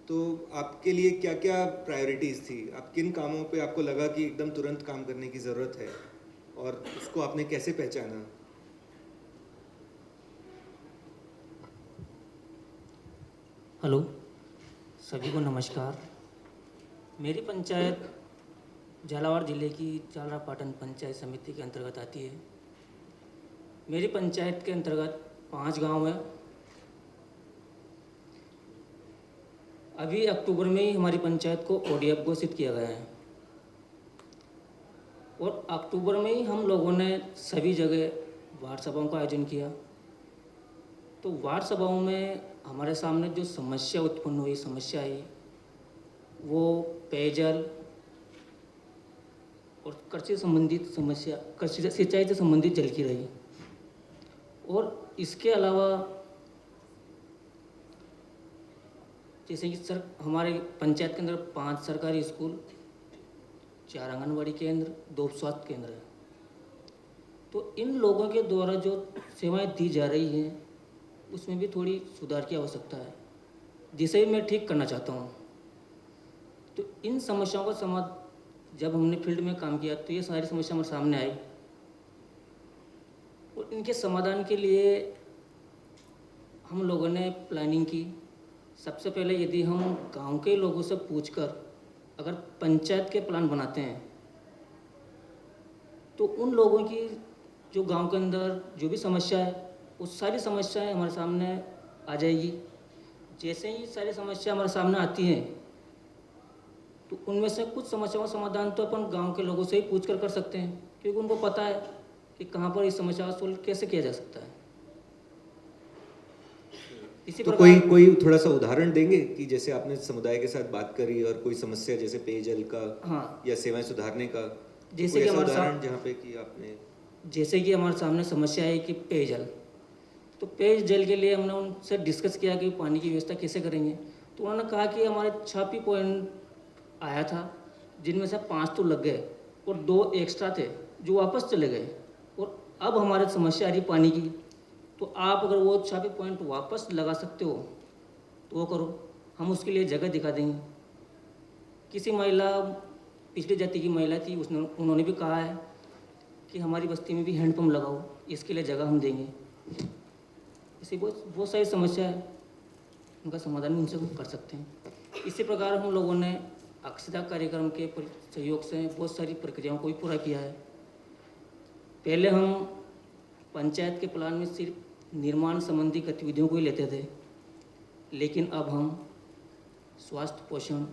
तो आपके लिए क्या क्या प्रायोरिटीज़ थी? आप किन कामों पे आपको लगा कि एकदम तुरंत काम करने की ज़रूरत है, और उसको आपने कैसे पहचाना? हेलो, सभी को नमस्कार। मेरी पंचायत झालावाड़ जिले की झालरापाटन पंचायत समिति के अंतर्गत आती है। मेरी पंचायत के अंतर्गत 5 गांव हैं। अभी अक्टूबर में ही हमारी पंचायत को ODF घोषित किया गया है, और अक्टूबर में ही हम लोगों ने सभी जगह वार्ड सभाओं का आयोजन किया। तो वार्ड सभाओं में हमारे सामने जो समस्या उत्पन्न हुई, समस्या आई, वो पेयजल और कृषि संबंधित समस्या, कृषि सिंचाई से संबंधित जल की रही। और इसके अलावा जैसे कि हमारे पंचायत के अंदर 5 सरकारी स्कूल, 4 आंगनबाड़ी केंद्र, 2 स्वास्थ्य केंद्र हैं। तो इन लोगों के द्वारा जो सेवाएं दी जा रही हैं, उसमें भी थोड़ी सुधार की आवश्यकता है, जिसे मैं ठीक करना चाहता हूँ। तो इन समस्याओं का समाधान जब हमने फील्ड में काम किया तो ये सारी समस्या हमारे सामने आई, और इनके समाधान के लिए हम लोगों ने प्लानिंग की। सबसे पहले यदि हम गांव के लोगों से पूछकर अगर पंचायत के प्लान बनाते हैं तो उन लोगों की जो गांव के अंदर जो भी समस्या है, वो सारी समस्याएं हमारे सामने आ जाएगी। जैसे ही सारी समस्या हमारे सामने आती हैं तो उनमें से कुछ समस्याओं का समाधान तो अपन गांव के लोगों से ही पूछ कर सकते हैं, क्योंकि उनको पता है कि कहाँ पर इस समस्या का सोल्व कैसे किया जा सकता है। इसी तो प्रकार कोई थोड़ा सा उदाहरण देंगे कि जैसे आपने समुदाय के साथ बात करी और कोई समस्या जैसे पेयजल का, हाँ, या सेवाएं सुधारने का, जैसे कोई कि ऐसा हमारे उदाहरण जहाँ पे कि आपने, जैसे कि हमारे सामने समस्या है कि पेयजल, तो पेयजल के लिए हमने उनसे डिस्कस किया कि पानी की व्यवस्था कैसे करेंगे। तो उन्होंने कहा कि हमारे 6 पॉइंट आया था, जिनमें से 5 तो लग गए और 2 एक्स्ट्रा थे जो वापस चले गए, और अब हमारे समस्या आ रही पानी की। तो आप अगर वो 6 पॉइंट वापस लगा सकते हो तो वो करो, हम उसके लिए जगह दिखा देंगे। किसी महिला, पिछड़ी जाति की महिला थी, उन्होंने भी कहा है कि हमारी बस्ती में भी हैंडपम्प लगाओ, इसके लिए जगह हम देंगे। ऐसी बहुत सारी समस्या है, उनका समाधान भी उनसे कर सकते हैं। इसी प्रकार हम लोगों ने अक्षता कार्यक्रम के सहयोग से बहुत सारी प्रक्रियाओं को भी पूरा किया है। पहले हम पंचायत के प्लान में सिर्फ निर्माण संबंधी गतिविधियों को ही लेते थे, लेकिन अब हम स्वास्थ्य, पोषण,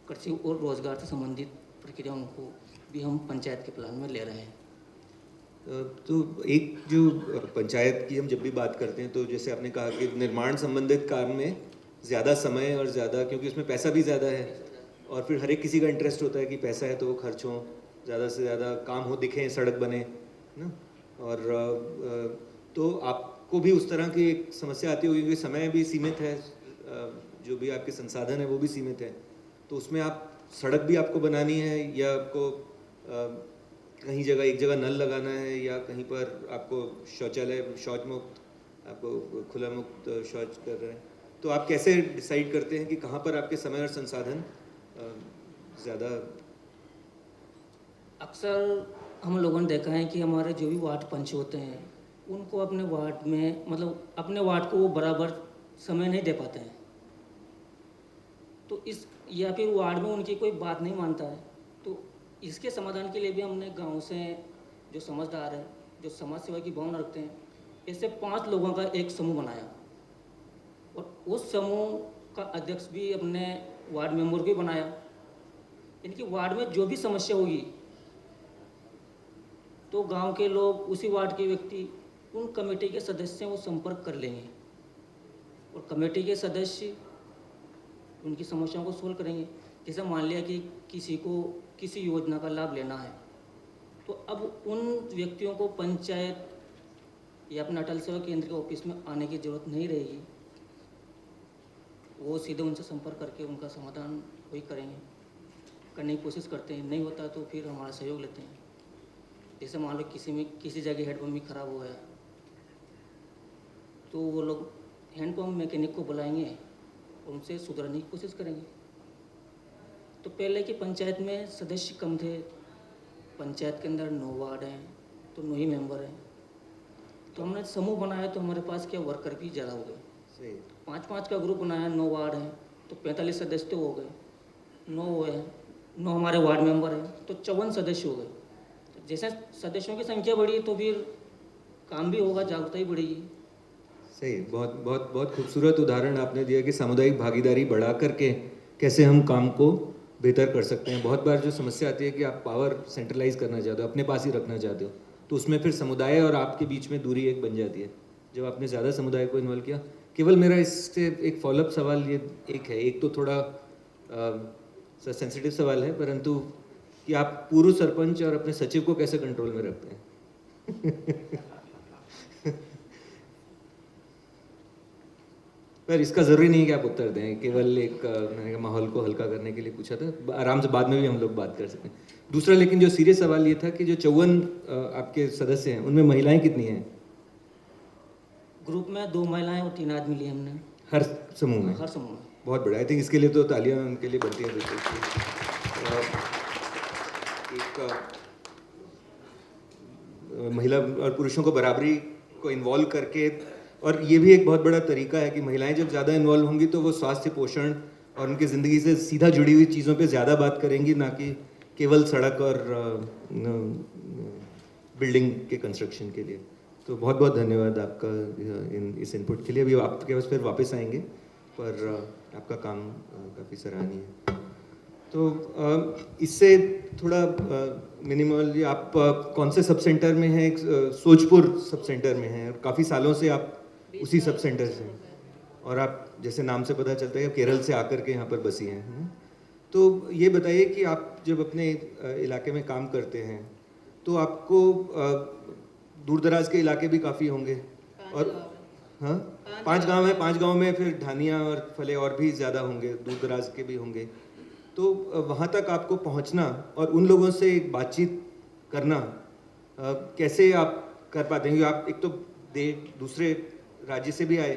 कृषि और रोजगार से संबंधित प्रक्रियाओं को भी हम पंचायत के प्लान में ले रहे हैं। तो एक जो पंचायत की हम जब भी बात करते हैं तो जैसे आपने कहा कि निर्माण संबंधित काम में ज़्यादा समय और ज़्यादा, क्योंकि उसमें पैसा भी ज़्यादा है, और फिर हर एक किसी का इंटरेस्ट होता है कि पैसा है तो वो खर्च हो, ज़्यादा से ज़्यादा काम हो, दिखे, सड़क बने ना। और तो आपको भी उस तरह की एक समस्या आती होगी कि समय भी सीमित है, जो भी आपके संसाधन है वो भी सीमित है, तो उसमें आप सड़क भी आपको बनानी है, या आपको कहीं जगह, एक जगह नल लगाना है, या कहीं पर आपको शौचालय, शौच मुक्त, आपको खुला मुक्त शौच कर रहे हैं, तो आप कैसे डिसाइड करते हैं कि कहाँ पर आपके समय और संसाधन ज़्यादा? अक्सर हम लोगों ने देखा है कि हमारे जो भी वार्ड पंच होते हैं, उनको अपने वार्ड में, मतलब अपने वार्ड को वो बराबर समय नहीं दे पाते हैं। तो या फिर वार्ड में उनकी कोई बात नहीं मानता है। तो इसके समाधान के लिए भी हमने गांव से जो समझदार है, जो समाज सेवा की भावना रखते हैं, ऐसे 5 लोगों का एक समूह बनाया, और उस समूह का अध्यक्ष भी अपने वार्ड मेंबर को ही बनाया। इनकी वार्ड में जो भी समस्या होगी तो गांव के लोग, उसी वार्ड के व्यक्ति, उन कमेटी के सदस्य वो संपर्क कर लेंगे और कमेटी के सदस्य उनकी समस्याओं को सोल्व करेंगे। जैसे मान लिया कि किसी को किसी योजना का लाभ लेना है, तो अब उन व्यक्तियों को पंचायत या अपने अटल सेवा केंद्र के ऑफिस में आने की ज़रूरत नहीं रहेगी। वो सीधे उनसे संपर्क करके उनका समाधान वही करेंगे, करने की कोशिश करते हैं। नहीं होता तो फिर हमारा सहयोग लेते हैं। जैसे मान लो किसी जगह हैंडपम्प भी खराब हुआ है, तो वो लोग हैंडपम्प मैकेनिक को बुलाएंगे और उनसे सुधारने की कोशिश करेंगे। तो पहले की पंचायत में सदस्य कम थे, पंचायत के अंदर 9 वार्ड हैं तो 9 ही मेंबर हैं, तो हमने समूह बनाया तो हमारे पास क्या वर्कर भी ज़्यादा हो गए। सही। 5-5 का ग्रुप बनाया, 9 वार्ड हैं तो 45 सदस्य तो हो गए, 9 हुए, 9 हमारे वार्ड मेंबर हैं तो 54 सदस्य हो गए। तो जैसे सदस्यों की संख्या बढ़ी तो फिर काम भी होगा, जागरूकता ही बढ़ेगी। सही। बहुत बहुत बहुत खूबसूरत उदाहरण आपने दिया कि सामुदायिक भागीदारी बढ़ा करके कैसे हम काम को बेहतर कर सकते हैं। बहुत बार जो समस्या आती है कि आप पावर सेंट्रलाइज करना चाहते हो, अपने पास ही रखना चाहते हो, तो उसमें फिर समुदाय और आपके बीच में दूरी एक बन जाती है। जब आपने ज़्यादा समुदाय को इन्वॉल्व किया, केवल मेरा इससे एक फॉलोअप सवाल ये एक है, एक तो थोड़ा सेंसिटिव सवाल है, परंतु कि आप पूर्व सरपंच और अपने सचिव को कैसे कंट्रोल में रखते हैं? पर इसका ज़रूरी नहीं है कि आप उत्तर दें, केवल एक मैंने कहा माहौल को हल्का करने के लिए पूछा था। आराम से बाद में भी हम लोग बात कर सकते हैं। दूसरा लेकिन जो सीरियस सवाल ये था कि जो 54 आपके सदस्य हैं उनमें महिलाएं कितनी हैं ग्रुप में 2 महिलाएं और 3 आदमी लिए हमने हर समूह में? हर समूह में। बहुत बढ़िया। आई थिंक इसके लिए तो तालियां उनके लिए बनती हैं। बिल्कुल महिला और पुरुषों को बराबरी को इन्वॉल्व करके, और ये भी एक बहुत बड़ा तरीका है कि महिलाएं जब ज़्यादा इन्वॉल्व होंगी तो वो स्वास्थ्य, पोषण और उनकी ज़िंदगी से सीधा जुड़ी हुई चीज़ों पे ज़्यादा बात करेंगी, ना कि केवल सड़क और बिल्डिंग के कंस्ट्रक्शन के लिए। तो बहुत बहुत धन्यवाद आपका इस इनपुट के लिए। अभी आपके पास फिर वापस आएंगे, पर आपका काम काफ़ी सराहनीय है। तो इससे थोड़ा मिनिमल, आप कौन से सब सेंटर में हैं? सोजपुर सब सेंटर में हैं और काफ़ी सालों से आप उसी सब सेंटर से, और आप जैसे नाम से पता चलता है केरल से आकर के यहाँ पर बसी हैं, है ना? तो ये बताइए कि आप जब अपने इलाके में काम करते हैं तो आपको दूर दराज के इलाके भी काफ़ी होंगे, और हाँ 5 गांव हैं, 5 गांव में फिर ढानिया और फले और भी ज़्यादा होंगे, दूर दराज के भी होंगे। तो वहाँ तक आपको पहुँचना और उन लोगों से बातचीत करना कैसे आप कर पाते हैं? आप एक तो दूसरे राज्य से भी आए,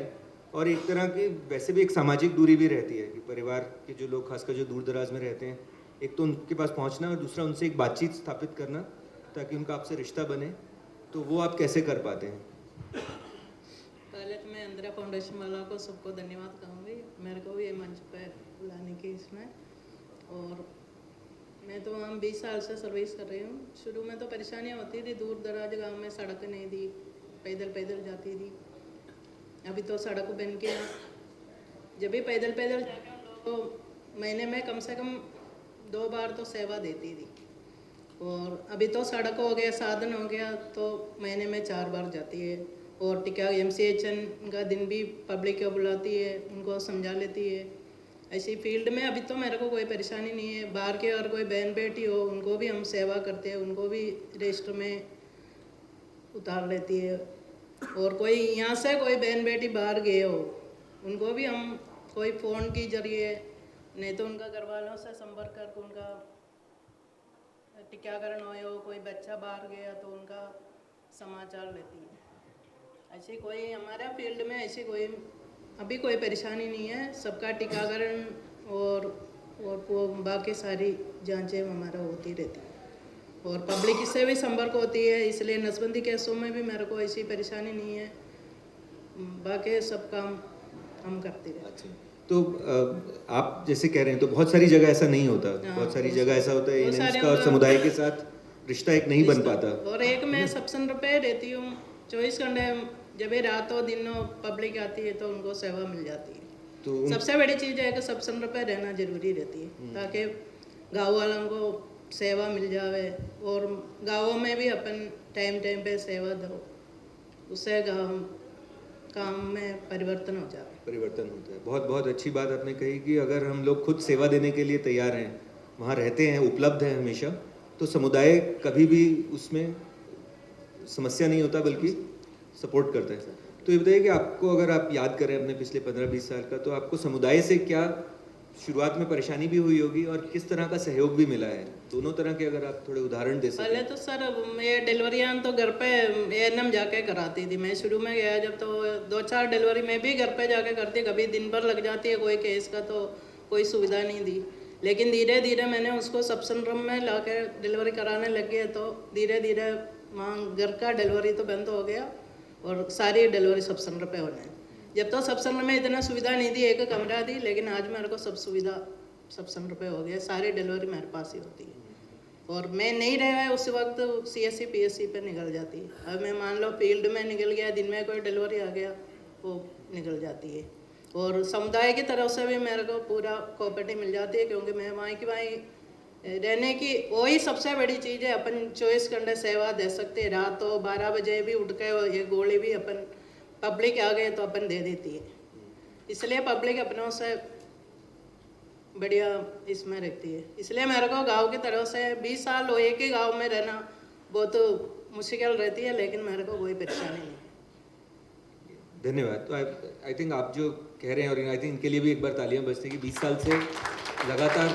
और एक तरह की वैसे भी एक सामाजिक दूरी भी रहती है कि परिवार के जो लोग, खासकर जो दूर दराज में रहते हैं, एक तो उनके पास पहुंचना और दूसरा उनसे एक बातचीत स्थापित करना ताकि उनका आपसे रिश्ता बने। तो वो आप कैसे कर पाते हैं? पहले तो मैं इंदिरा फाउंडेशन वाला को सबको धन्यवाद कहूँगी, मेरे को भी ये मंच पर बुलाने की इसमें। और मैं तो वहाँ 20 साल से सर्विस कर रही हूँ। शुरू में तो परेशानियाँ होती थी, दूर दराज गांव में सड़क नहीं थी, पैदल जाती थी। अभी तो सड़क बन के, जब भी पैदल जाकर लोगों महीने में कम से कम 2 बार तो सेवा देती थी, और अभी तो सड़क हो गया, साधन हो गया, तो महीने में 4 बार जाती है। और टिका MCHN का दिन भी पब्लिक को बुलाती है, उनको समझा लेती है। ऐसी फील्ड में अभी तो मेरे को कोई परेशानी नहीं है। बाहर के और कोई बहन बेटी हो, उनको भी हम सेवा करते हैं, उनको भी रजिस्टर में उतार लेती है। और कोई यहाँ से कोई बहन बेटी बाहर गए हो, उनको भी हम कोई फ़ोन के जरिए, नहीं तो उनका घर वालों से संपर्क करके उनका टीकाकरण हो, कोई बच्चा बाहर गया तो उनका समाचार लेती है। ऐसी कोई हमारा फील्ड में ऐसी कोई अभी कोई परेशानी नहीं है। सबका टीकाकरण और वो बाकी सारी जांचें हमारा होती रहती है, और पब्लिक से भी संपर्क होती है, इसलिए नसबंदी केसों में भी मेरे को ऐसी परेशानी नहीं है। बाकी सब काम हम करते रहते हैं। तो आप जैसे कह रहे हैं तो बहुत सारी जगह ऐसा नहीं होता, बहुत सारी जगह ऐसा होता है एनएम्स का और समुदाय के साथ रिश्ता एक नहीं बन पाता। और एक मैं सब सेंटर पे रहती हूँ 24 घंटे, जब भी रात हो दिन हो पब्लिक आती है तो उनको सेवा मिल जाती है। तो सबसे बड़ी चीज़ है कि सब संग्रह पे रहना जरूरी रहती है ताकि गाँव वालों को सेवा मिल जावे और गाँवों में भी अपन टाइम टाइम पे सेवा दो, उससे गाँव काम में परिवर्तन हो जाए। परिवर्तन होता है। बहुत बहुत अच्छी बात आपने कही कि अगर हम लोग खुद सेवा देने के लिए तैयार हैं, वहाँ रहते हैं, उपलब्ध हैं हमेशा, तो समुदाय कभी भी उसमें समस्या नहीं होता बल्कि सपोर्ट करता है। तो ये बताइए कि आपको अगर आप याद करें अपने पिछले 15-20 साल का, तो आपको समुदाय से क्या शुरुआत में परेशानी भी हुई होगी और किस तरह का सहयोग भी मिला है? दोनों तरह के अगर आप थोड़े उदाहरण दे पहले सकें। तो सर ये डिलीवरियाँ तो घर पे एएनएम जाके कराती थी। मैं शुरू में गया जब तो 2-4 डिलीवरी मैं भी घर पे जाके करती, कभी दिन भर लग जाती है कोई केस का, तो कोई सुविधा नहीं दी। लेकिन धीरे धीरे मैंने उसको सब सेंटर में ला के डिलीवरी कराने लग गए, तो धीरे धीरे वहाँ घर का डिलीवरी तो बंद हो गया और सारी डिलीवरी सब सेंटर पे होने हैं। जब तो सब सेंटर में इतना सुविधा नहीं थी, एक कमरा थी, लेकिन आज मेरे को सब सुविधा सब सेंटर पे हो गया, सारी डिलीवरी मेरे पास ही होती है। और मैं नहीं रहा उस वक्त CSC PSC पे निकल जाती है। अब मैं मान लो फील्ड में निकल गया, दिन में कोई डिलीवरी आ गया, वो निकल जाती है। और समुदाय की तरफ से भी मेरे को पूरा कोऑपरेटिव मिल जाती है, क्योंकि मैं वहीं की वहीं रहने की वही सबसे बड़ी चीज़ है। अपन 24 घंटे सेवा दे सकते हैं। रात तो 12 बजे भी उठ के ये गोली भी अपन पब्लिक आ गए तो अपन दे देती है, इसलिए पब्लिक अपनों से बढ़िया इसमें रहती है। इसलिए मेरे को गांव की तरफ से 20 साल हो एक ही गांव में रहना बहुत मुश्किल रहती है, लेकिन मेरे को कोई परेशानी नहीं। धन्यवाद। तो आई थिंक आप जो कह रहे हैं, और आई थिंक इनके लिए भी एक बार तालियां बजती हैं कि 20 साल से लगातार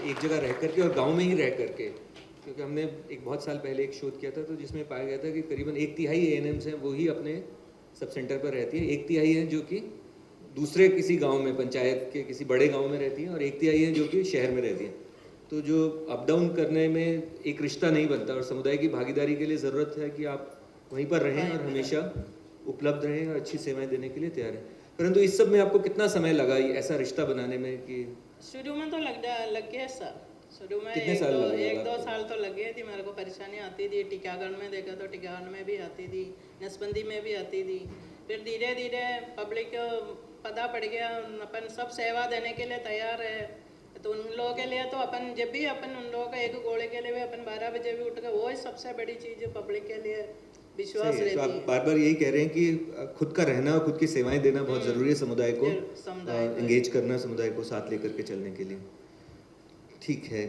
एक जगह रह करके और गांव में ही रह करके, क्योंकि हमने एक बहुत साल पहले एक शोध किया था तो जिसमें पाया गया था कि करीबन 1/3 ANMs हैं वो ही अपने सब सेंटर पर रहती है, 1/3 हैं जो कि दूसरे किसी गांव में, पंचायत के किसी बड़े गांव में रहती हैं, और 1/3 हैं जो कि शहर में रहती हैं। तो जो अप डाउन करने में एक रिश्ता नहीं बनता, और समुदाय की भागीदारी के लिए ज़रूरत है कि आप वहीं पर रहें और हमेशा उपलब्ध रहें और अच्छी सेवाएं देने के लिए तैयार हैं। परंतु इस सब में आपको कितना समय लगा ये ऐसा रिश्ता बनाने में? कि शुरू में तो लग गया सर, शुरू में कितने साल लगे? 1-2 साल तो लग गए थी। मेरे को परेशानी आती थी, टीकाकरण में देखा तो टीकाकरण में भी आती थी, नसबंदी में भी आती थी। फिर धीरे धीरे पब्लिक पता पड़ गया, अपन सब सेवा देने के लिए तैयार है, तो उन लोगों के लिए तो अपन जब भी अपन उन लोगों का एक गोले के लिए भी अपन 12 बजे भी उठ कर, वो ही सबसे बड़ी चीज़ है पब्लिक के लिए विश्वास सही है। तो रहती आप है। बार बार यही कह रहे हैं कि खुद का रहना और खुद की सेवाएं देना बहुत ज़रूरी है समुदाय को समुदाय को एंगेज करना, समुदाय को साथ लेकर के चलने के लिए। ठीक है।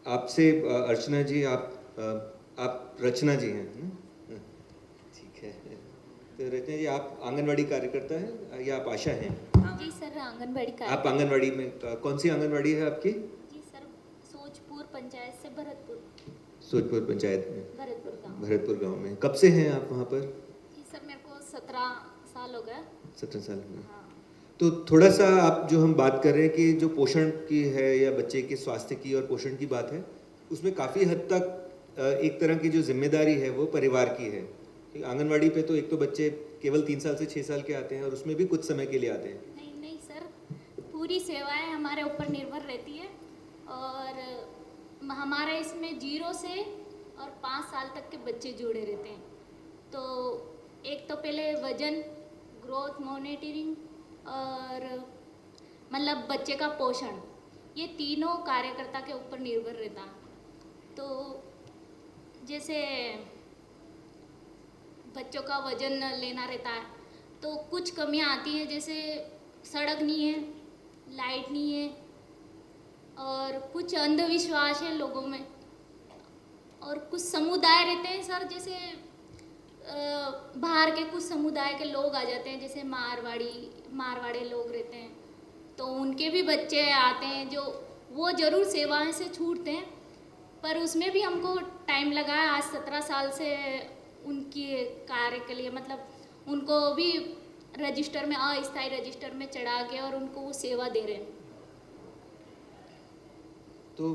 आपसे अर्चना जी, आप रचना जी हैं ना? ठीक है। तो रचना जी, आप आंगनवाड़ी कार्यकर्ता हैं या आप आशा हैं? जी सर, आंगनबाड़ी आप आंगनवाड़ी में कौन सी आंगनवाड़ी है आपकी? जी सर, सोचपुर पंचायत से भरतपुर, सोचपुर पंचायत में, भरतपुर गाँव। भरतपुर गांव में। कब से हैं आप वहाँ पर? जी सर, मेरे को 17 साल हो गए। 17 साल में। हाँ। तो थोड़ा सा आप जो हम बात कर रहे हैं कि जो पोषण की है या बच्चे के स्वास्थ्य की और पोषण की बात है, उसमें काफ़ी हद तक एक तरह की जो जिम्मेदारी है वो परिवार की है। आंगनवाड़ी पे तो एक तो बच्चे केवल 3 साल से 6 साल के आते हैं और उसमें भी कुछ समय के लिए आते हैं। नहीं नहीं सर, पूरी सेवाएं हमारे ऊपर निर्भर रहती है, और हमारे इसमें 0 से और 5 साल तक के बच्चे जुड़े रहते हैं। तो एक तो पहले वजन, ग्रोथ मॉनिटरिंग और मतलब बच्चे का पोषण, ये तीनों कार्यकर्ता के ऊपर निर्भर रहता है। तो जैसे बच्चों का वजन लेना रहता है तो कुछ कमियां आती हैं, जैसे सड़क नहीं है, लाइट नहीं है, और कुछ अंधविश्वास है लोगों में, और कुछ समुदाय रहते हैं सर, जैसे बाहर के कुछ समुदाय के लोग आ जाते हैं, जैसे मारवाड़ी लोग रहते हैं, तो उनके भी बच्चे आते हैं जो वो ज़रूर सेवाएं से छूटते हैं, पर उसमें भी हमको टाइम लगा है। आज 17 साल से उनके कार्य के लिए, मतलब उनको भी रजिस्टर में, अस्थायी रजिस्टर में चढ़ा के और उनको वो सेवा दे रहे हैं। तो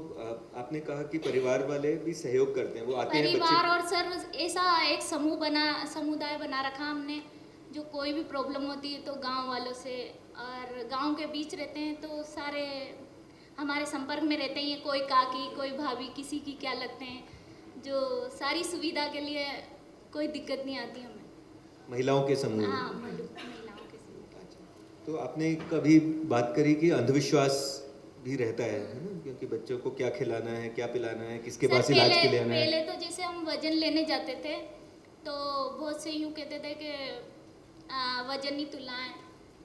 आपने कहा कि परिवार वाले भी सहयोग करते हैं, वो आते हैं परिवार और सर ऐसा एक समुदाय बना रखा हमने, जो कोई भी प्रॉब्लम होती है तो गांव वालों से, और गांव के बीच रहते हैं तो सारे हमारे संपर्क में रहते हैं। कोई काकी, कोई भाभी, किसी की क्या लगते हैं, जो सारी सुविधा के लिए कोई दिक्कत नहीं आती हमें। महिलाओं के समूह। हाँ, महिलाओं के समूह। तो आपने कभी बात करी कि अंधविश्वास भी रहता है ना, क्योंकि बच्चों को क्या खिलाना है, क्या पिलाना है, किसके सर, पास इलाज के लिए आना है। पहले तो जैसे हम वजन लेने जाते थे तो बहुत से यूँ कहते थे कि वजन नहीं तुलना है,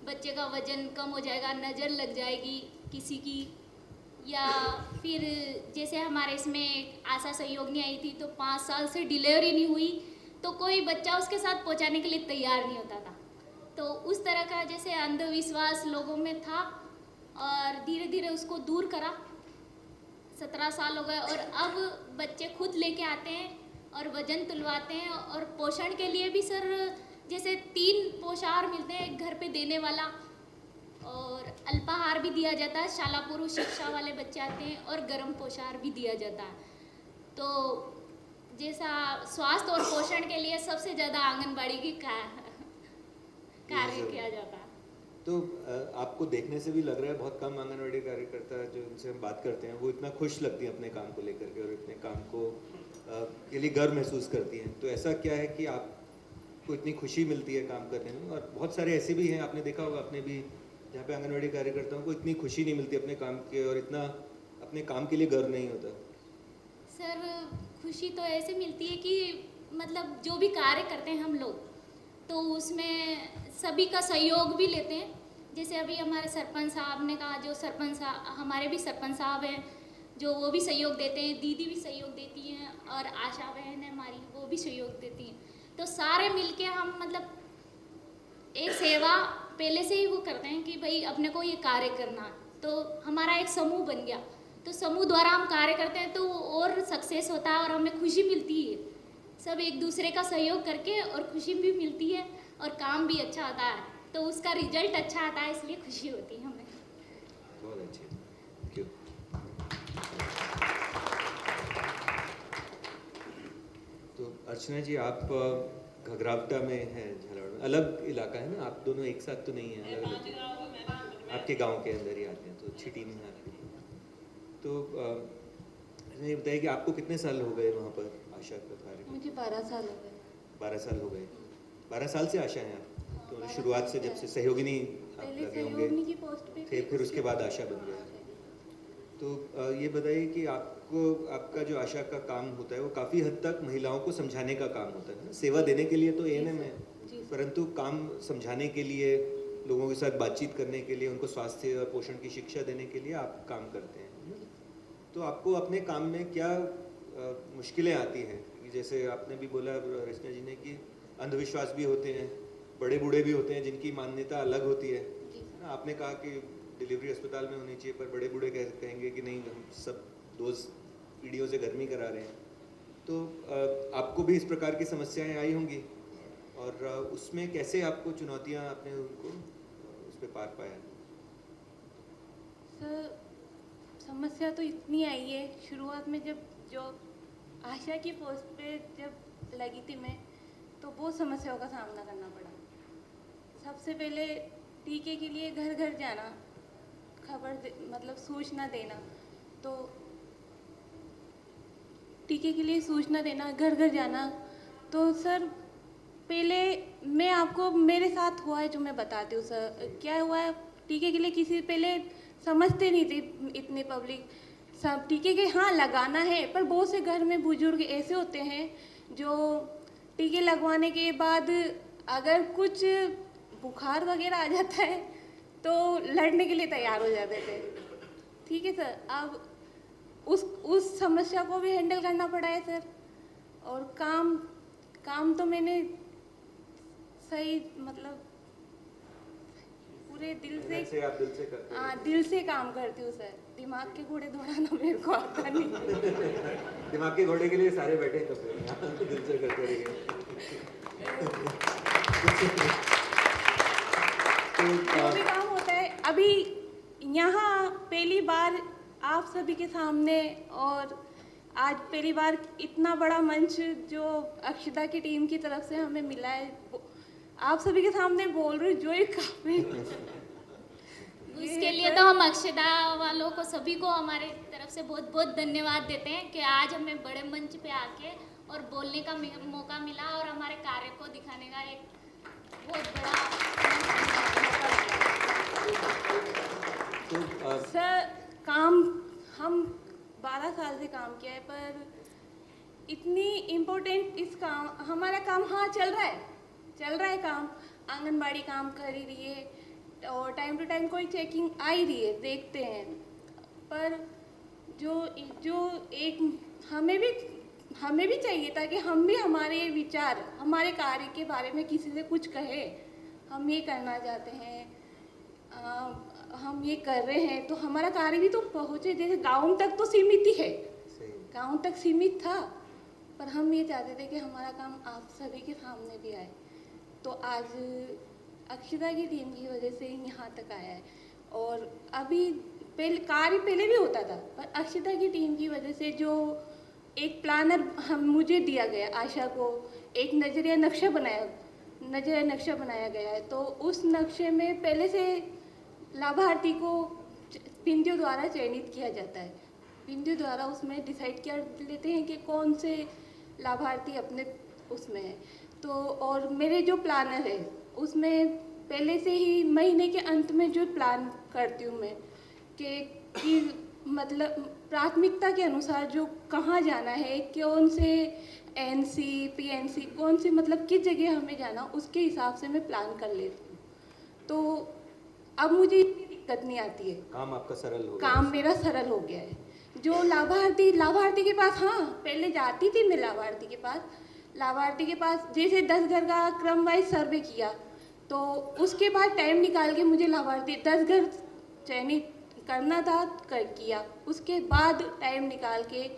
बच्चे का वजन कम हो जाएगा, नज़र लग जाएगी किसी की, या फिर जैसे हमारे इसमें आशा सहयोगिनी आई थी तो 5 साल से डिलीवरी नहीं हुई तो कोई बच्चा उसके साथ पहुंचाने के लिए तैयार नहीं होता था। तो उस तरह का जैसे अंधविश्वास लोगों में था और धीरे धीरे उसको दूर करा। 17 साल हो गए और अब बच्चे खुद लेके आते हैं और वजन तुलवाते हैं। और पोषण के लिए भी सर जैसे 3 पोषाहार मिलते हैं, एक घर पे देने वाला और अल्पाहार भी दिया जाता है, शाला पुरुष शिक्षा वाले बच्चे आते हैं, और गर्म पोषाहार भी दिया जाता है। तो जैसा स्वास्थ्य और पोषण के लिए सबसे ज़्यादा आंगनबाड़ी की कार्य किया जाता है। तो आपको देखने से भी लग रहा है बहुत कम आंगनवाड़ी कार्यकर्ता जो इनसे हम बात करते हैं वो इतना खुश लगती हैं अपने काम को लेकर के और अपने काम को के लिए गर्व महसूस करती हैं। तो ऐसा क्या है कि आपको इतनी खुशी मिलती है काम करने में? और बहुत सारे ऐसे भी हैं, आपने देखा होगा अपने भी, जहाँ पे आंगनवाड़ी कार्यकर्ताओं को इतनी खुशी नहीं मिलती अपने काम के और इतना अपने काम के लिए गर्व नहीं होता। सर खुशी तो ऐसे मिलती है कि मतलब जो भी कार्य करते हैं हम लोग तो उसमें सभी का सहयोग भी लेते हैं। जैसे अभी हमारे सरपंच साहब ने कहा, जो सरपंच साहब हमारे भी सरपंच साहब हैं जो वो भी सहयोग देते हैं, दीदी भी सहयोग देती हैं और आशा बहन है हमारी वो भी सहयोग देती हैं। तो सारे मिलके हम मतलब एक सेवा पहले से ही वो करते हैं कि भाई अपने को ये कार्य करना है, तो हमारा एक समूह बन गया। तो समूह द्वारा हम कार्य करते हैं तो और सक्सेस होता है और हमें खुशी मिलती है। सब एक दूसरे का सहयोग करके और खुशी भी मिलती है और काम भी अच्छा आता है, तो उसका रिजल्ट अच्छा आता है, इसलिए खुशी होती है हमें। बहुत अच्छी, थैंक यू। तो अर्चना जी, आप घगरावटा में हैं, झालावाड़ में, अलग इलाका है ना, आप दोनों एक साथ तो नहीं हैं, अलग अलग आपके गांव के अंदर ही आते हैं, तो अच्छी टीम है आपकी। तो ये बताइए कि आपको कितने साल हो गए वहाँ पर आशा का कार्य? मुझे 12 साल हो गए। 12 साल हो गए। 12 साल से आशा हैं आप? तो शुरुआत से जब से सहयोगिनी आप पहले लगे होंगे सहयोगिनी की पोस्ट पे थे, फिर उसके बाद आशा बन गए। तो ये बताइए कि आपको आपका जो आशा का काम होता है वो काफ़ी हद तक महिलाओं को समझाने का काम होता है ना? सेवा देने के लिए तो एएनएम है, परंतु काम समझाने के लिए, लोगों के साथ बातचीत करने के लिए, उनको स्वास्थ्य और पोषण की शिक्षा देने के लिए आप काम करते हैं। तो आपको अपने काम में क्या मुश्किलें आती हैं? जैसे आपने भी बोला रचना जी ने कि अंधविश्वास भी होते हैं, बड़े बूढ़े भी होते हैं जिनकी मान्यता अलग होती है ना। आपने कहा कि डिलीवरी अस्पताल में होनी चाहिए, पर बड़े बूढ़े कहेंगे कि नहीं, हम सब 2 पीढ़ियों से गर्मी करा रहे हैं। तो आपको भी इस प्रकार की समस्याएं आई होंगी और उसमें कैसे आपको चुनौतियां आपने उनको उस पर पार पाया? सर समस्या तो इतनी आई है शुरुआत में, जब जो आशा की पोस्ट पे जब लगी थी मैं, तो बहुत समस्याओं का सामना करना पड़ा। सबसे पहले टीके के लिए घर घर जाना, मतलब सूचना देना, तो टीके के लिए सूचना देना, घर घर जाना। तो सर पहले मैं आपको मेरे साथ हुआ है जो मैं बताती हूँ सर। क्या हुआ है, टीके के लिए किसी पहले समझते नहीं थे इतनी पब्लिक, सब टीके के हाँ लगाना है, पर बहुत से घर में बुजुर्ग ऐसे होते हैं जो टीके लगवाने के बाद अगर कुछ बुखार वगैरह आ जाता है तो लड़ने के लिए तैयार हो जाते थे। ठीक है सर, अब उस समस्या को भी हैंडल करना पड़ा है सर। और काम तो मैंने सही मतलब पूरे दिल से आप दिल से करते हैं? हाँ, दिल से काम करती हूँ सर। दिमाग के घोड़े दौड़ाना मेरे को आता नहीं। दिमाग के घोड़े के लिए सारे बैठे हैं, तो फिर दिल से करते रहिए। जो भी काम होता है, अभी यहाँ पहली बार आप सभी के सामने, और आज पहली बार इतना बड़ा मंच जो अक्षता की टीम की तरफ से हमें मिला है, आप सभी के सामने बोल रही हूँ, जो एक काफी उसके लिए तो हम अक्षता वालों को सभी को हमारे तरफ से बहुत बहुत धन्यवाद देते हैं कि आज हमें बड़े मंच पे आके और बोलने का मौका मिला और हमारे कार्य को दिखाने का एक बहुत बड़ा तो सर काम हम 12 साल से काम किया है, पर इतनी इम्पोर्टेंट इस काम हमारा काम हाँ चल रहा है काम, आंगनबाड़ी काम कर ही रही है और टाइम टू टाइम कोई चेकिंग आ ही रही है, देखते हैं। पर जो एक हमें भी चाहिए था कि हम भी हमारे विचार, हमारे कार्य के बारे में किसी से कुछ कहे, हम ये करना चाहते हैं, हम ये कर रहे हैं, तो हमारा कार्य भी तो पहुँचे। जैसे गाँव तक तो सीमित ही है, गाँव तक सीमित था, पर हम ये चाहते थे कि हमारा काम आप सभी के सामने भी आए। तो आज अक्षता की टीम की वजह से यहाँ तक आया है। और अभी पहले भी होता था, पर अक्षता की टीम की वजह से जो एक प्लानर मुझे दिया गया, आशा को एक नजरिया नक्शा बनाया गया है। तो उस नक्शे में पहले से लाभार्थी को बिंदु द्वारा चयनित किया जाता है। बिंदु द्वारा उसमें डिसाइड कर लेते हैं कि कौन से लाभार्थी अपने उसमें है। तो और मेरे जो प्लानर है उसमें पहले से ही महीने के अंत में जो प्लान करती हूँ मैं कि मतलब प्राथमिकता के अनुसार जो कहाँ जाना है, कौन से एनसी पीएनसी कौन सी मतलब किस जगह हमें जाना, उसके हिसाब से मैं प्लान कर लेती हूँ। तो अब मुझे इतनी दिक्कत नहीं आती है, काम आपका सरल हो गया। काम मेरा सरल हो गया है। जो लाभार्थी के पास, हाँ पहले जाती थी मैं लाभार्थी के पास जैसे 10 घर का क्रम वाइज सर्वे किया, तो उसके बाद टाइम निकाल के मुझे लाभार्थी 10 घर चयनित करना था, किया। उसके बाद टाइम निकाल के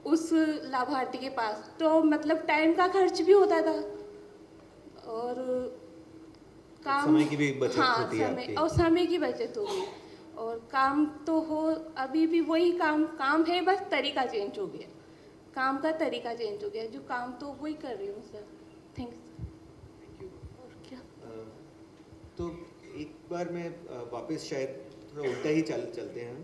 उस लाभार्थी के पास, तो मतलब टाइम का खर्च भी होता था और काम, समय की भी बचत हाँ, होती है आपकी। और समय की बचत होगी और काम तो हो, अभी भी वही काम है, बस तरीका चेंज हो गया, काम का तरीका चेंज हो गया। जो काम तो वही कर रही हूँ सर। थैंक्स। और क्या तो एक बार मैं वापस शायद थोड़ा उल्टा ही चलते हैं।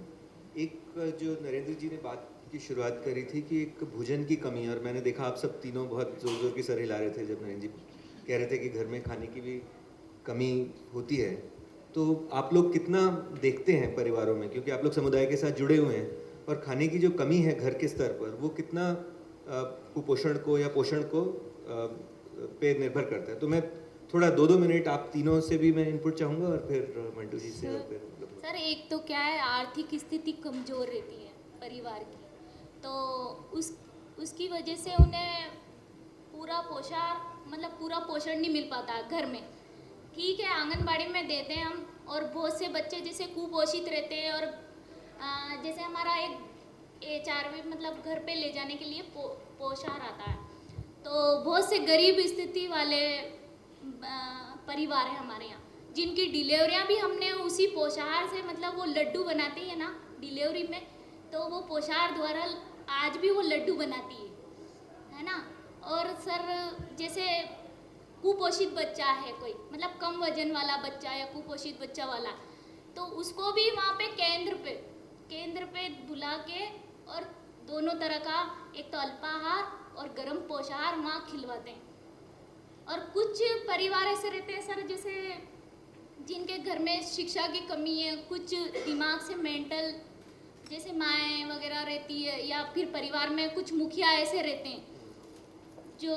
एक जो नरेंद्र जी ने बात की शुरुआत करी थी कि एक भोजन की कमी है, और मैंने देखा आप सब तीनों बहुत ज़ोर ज़ोर की सर हिला रहे थे जब नरेंद्र जी कह रहे थे कि घर में खाने की भी कमी होती है। तो आप लोग कितना देखते हैं परिवारों में, क्योंकि आप लोग समुदाय के साथ जुड़े हुए हैं, और खाने की जो कमी है घर के स्तर पर वो कितना कुपोषण को या पोषण को पे निर्भर करता है। तो मैं थोड़ा 2-2 मिनट आप तीनों से भी मैं इनपुट चाहूँगा और फिर मंटू जी से, और फिर सर एक तो क्या है, आर्थिक स्थिति कमज़ोर रहती है परिवार की, तो उसकी वजह से उन्हें पूरा पोषण नहीं मिल पाता घर में। ठीक है, आंगनबाड़ी में देते हैं हम, और बहुत से बच्चे जैसे कुपोषित रहते हैं, और जैसे हमारा एक HRV मतलब घर पे ले जाने के लिए पोषाहार आता है, तो बहुत से गरीब स्थिति वाले परिवार हैं हमारे यहाँ, जिनकी डिलीवरियाँ भी हमने उसी पोषाहार से, मतलब वो लड्डू बनाती है ना डिलीवरी में, तो वो पोषाहार द्वारा आज भी वो लड्डू बनाती है ना। और सर जैसे कुपोषित बच्चा है कोई, मतलब कम वजन वाला बच्चा या कुपोषित बच्चा वाला, तो उसको भी वहाँ पे केंद्र पे बुला के और दोनों तरह का, एक तो अल्पाहार और गर्म पोषाहार वहाँ खिलवाते हैं। और कुछ परिवार ऐसे रहते हैं सर, जैसे जिनके घर में शिक्षा की कमी है, कुछ दिमाग से मेंटल, जैसे माएँ वगैरह रहती है, या फिर परिवार में कुछ मुखिया ऐसे रहते हैं जो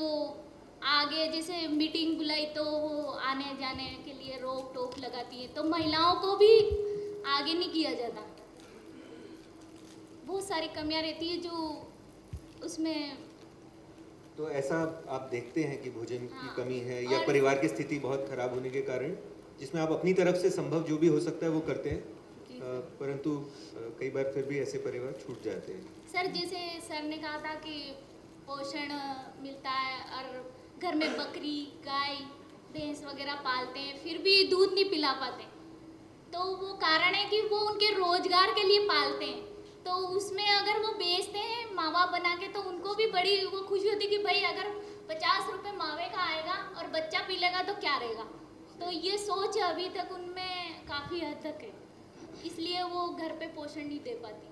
आगे जैसे मीटिंग बुलाई तो वो आने जाने के लिए रोक टोक लगाती है, तो महिलाओं को भी आगे नहीं किया जाता। बहुत सारी कमियां रहती है जो उसमें। तो ऐसा आप देखते हैं कि भोजन की हाँ, कमी है या परिवार की स्थिति बहुत खराब होने के कारण, जिसमें आप अपनी तरफ से संभव जो भी हो सकता है वो करते हैं, परंतु कई बार फिर भी ऐसे परिवार छूट जाते हैं। सर जैसे सर ने कहा था कि पोषण मिलता है, और घर में बकरी गाय भैंस वगैरह पालते हैं, फिर भी दूध नहीं पिला पाते, तो वो कारण है कि वो उनके रोजगार के लिए पालते हैं, तो उसमें अगर वो बेचते हैं मावा बना के, तो उनको भी बड़ी वो खुशी होती है कि भाई अगर 50 रुपये मावे का आएगा और बच्चा पी लेगा तो क्या रहेगा। तो ये सोच अभी तक उनमें काफ़ी हद तक है, इसलिए वो घर पे पोषण नहीं दे पाती।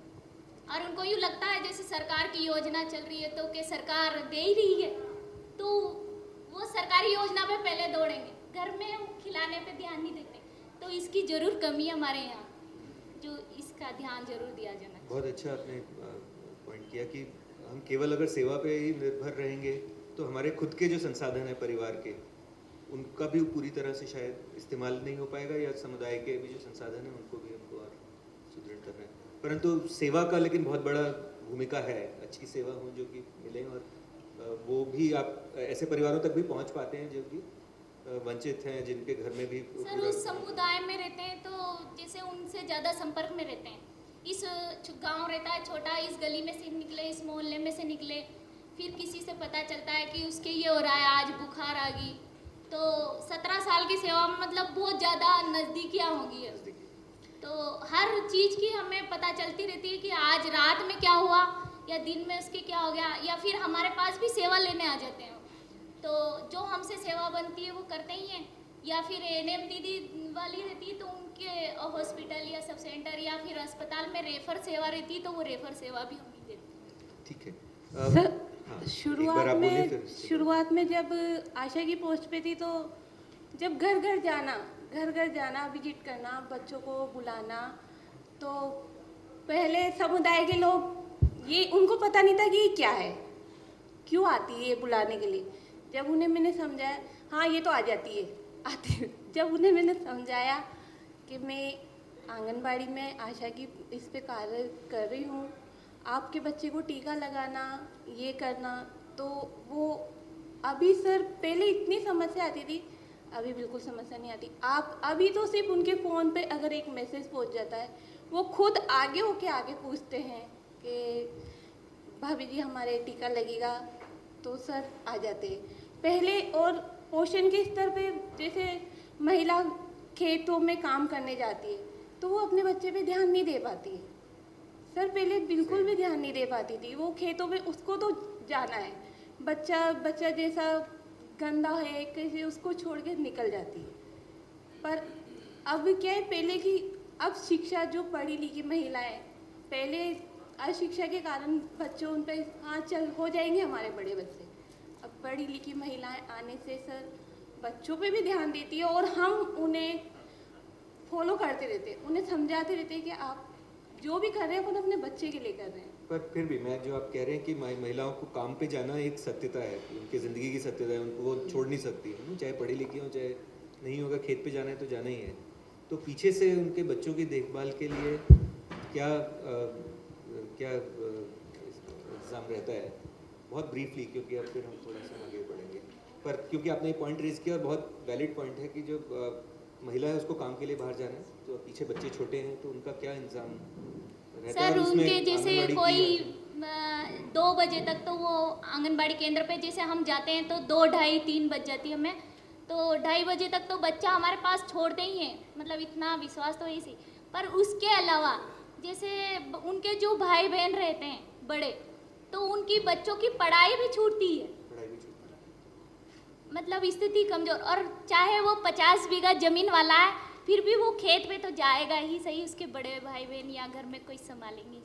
और उनको यूँ लगता है जैसे सरकार की योजना चल रही है तो कि सरकार दे ही रही है, तो वो सरकारी योजना पे पहले दौड़ेंगे, घर में खिलाने पे ध्यान नहीं देते। तो इसकी ज़रूर कमी है हमारे यहाँ, जो इसका ध्यान ज़रूर दिया जाना चाहिए। बहुत अच्छा आपने पॉइंट किया कि हम केवल अगर सेवा पे ही निर्भर रहेंगे तो हमारे खुद के जो संसाधन हैं परिवार के, उनका भी पूरी तरह से शायद इस्तेमाल नहीं हो पाएगा, या समुदाय के भी जो संसाधन हैं उनको भी हमको और सुदृढ़ करना है। परंतु सेवा का लेकिन बहुत बड़ा भूमिका है, अच्छी सेवा हो जो कि मिले, और वो भी आप ऐसे परिवारों तक भी पहुंच पाते हैं जो कि वंचित हैं, जिनके घर में भी सर उस समुदाय में रहते हैं तो जैसे उनसे ज़्यादा संपर्क में रहते हैं। इस गांव रहता है छोटा, इस गली में से निकले, इस मोहल्ले में से निकले, फिर किसी से पता चलता है कि उसके ये हो रहा है, आज बुखार आ गई, तो 17 साल की सेवा में मतलब बहुत ज़्यादा नज़दीकियाँ होगी है। तो हर चीज़ की हमें पता चलती रहती है कि आज रात में क्या हुआ या दिन में उसके क्या हो गया, या फिर हमारे पास भी सेवा लेने आ जाते हैं। तो जो हमसे सेवा बनती है वो करते ही हैं, या फिर एएनएम दीदी वाली रहती है तो उनके हॉस्पिटल या सब सेंटर या फिर अस्पताल में रेफर सेवा रहती है तो वो रेफर सेवा भी हम ही देते हैं। ठीक है। सर हाँ, शुरुआत में जब आशा की पोस्ट पे थी तो जब घर घर जाना विजिट करना, बच्चों को बुलाना, तो पहले समुदाय के लोग ये उनको पता नहीं था कि ये क्या है, क्यों आती है ये बुलाने के लिए। जब उन्हें मैंने समझाया, हाँ ये तो आ जाती है आती है। जब उन्हें मैंने समझाया कि मैं आंगनबाड़ी में आशा की इस पे कार्य कर रही हूँ, आपके बच्चे को टीका लगाना, ये करना, तो वो अभी सर पहले इतनी समस्या आती थी, अभी बिल्कुल समस्या नहीं आती। आप अभी तो सिर्फ उनके फ़ोन पे अगर एक मैसेज पहुंच जाता है, वो खुद आगे होके आगे पूछते हैं कि भाभी जी हमारे टीका लगेगा, तो सर आ जाते हैं पहले। और पोषण के स्तर पे जैसे महिला खेतों में काम करने जाती है तो वो अपने बच्चे पे ध्यान नहीं दे पाती है सर, पहले बिल्कुल भी ध्यान नहीं दे पाती थी। वो खेतों में उसको तो जाना है, बच्चा जैसा गंदा है कैसे उसको छोड़ के निकल जाती है। पर अब क्या है, पहले की अब शिक्षा, जो पढ़ी लिखी महिलाएं, पहले अशिक्षा के कारण बच्चों उन पर हाँ चल हो जाएंगे हमारे बड़े बच्चे, अब पढ़ी लिखी महिलाएं आने से सर बच्चों पे भी ध्यान देती है और हम उन्हें फॉलो करते रहते हैं, उन्हें समझाते रहते हैं कि आप जो भी कर रहे हैं वो अपने बच्चे के लिए कर रहे हैं। पर फिर भी मैं जो आप कह रहे हैं कि महिलाओं को काम पे जाना एक सत्यता है, उनकी ज़िंदगी की सत्यता है, उनको वो छोड़ नहीं सकती है, चाहे पढ़ी लिखी हो चाहे नहीं होगा, खेत पे जाना है तो जाना ही है। तो पीछे से उनके बच्चों की देखभाल के लिए क्या इंतज़ाम रहता है, बहुत ब्रीफली, क्योंकि अब फिर हम थोड़ा सा आगे बढ़ेंगे। पर क्योंकि आपने एक पॉइंट रेज किया और बहुत वैलिड पॉइंट है कि जो महिला है उसको काम के लिए बाहर जाना है, तो पीछे बच्चे छोटे हैं तो उनका क्या इंतज़ाम रहता है? सर और उसमें उनके जैसे आंगनबाड़ी कोई की 2 बजे तक तो वो आंगनबाड़ी केंद्र पे जैसे हम जाते हैं तो 2, ढाई, 3 बज जाती है हमें, तो 2:30 बजे तक तो बच्चा हमारे पास छोड़ते ही हैं, मतलब इतना विश्वास तो ऐसे। पर उसके अलावा जैसे उनके जो भाई बहन रहते हैं बड़े, तो उनकी बच्चों की पढ़ाई भी छूटती है, पढ़ाई भी छूटती है। मतलब स्थिति कमज़ोर। और चाहे वो 50 बीघा ज़मीन वाला है फिर भी वो खेत पे तो जाएगा ही सही, उसके बड़े भाई बहन या घर में कोई संभालेंगे।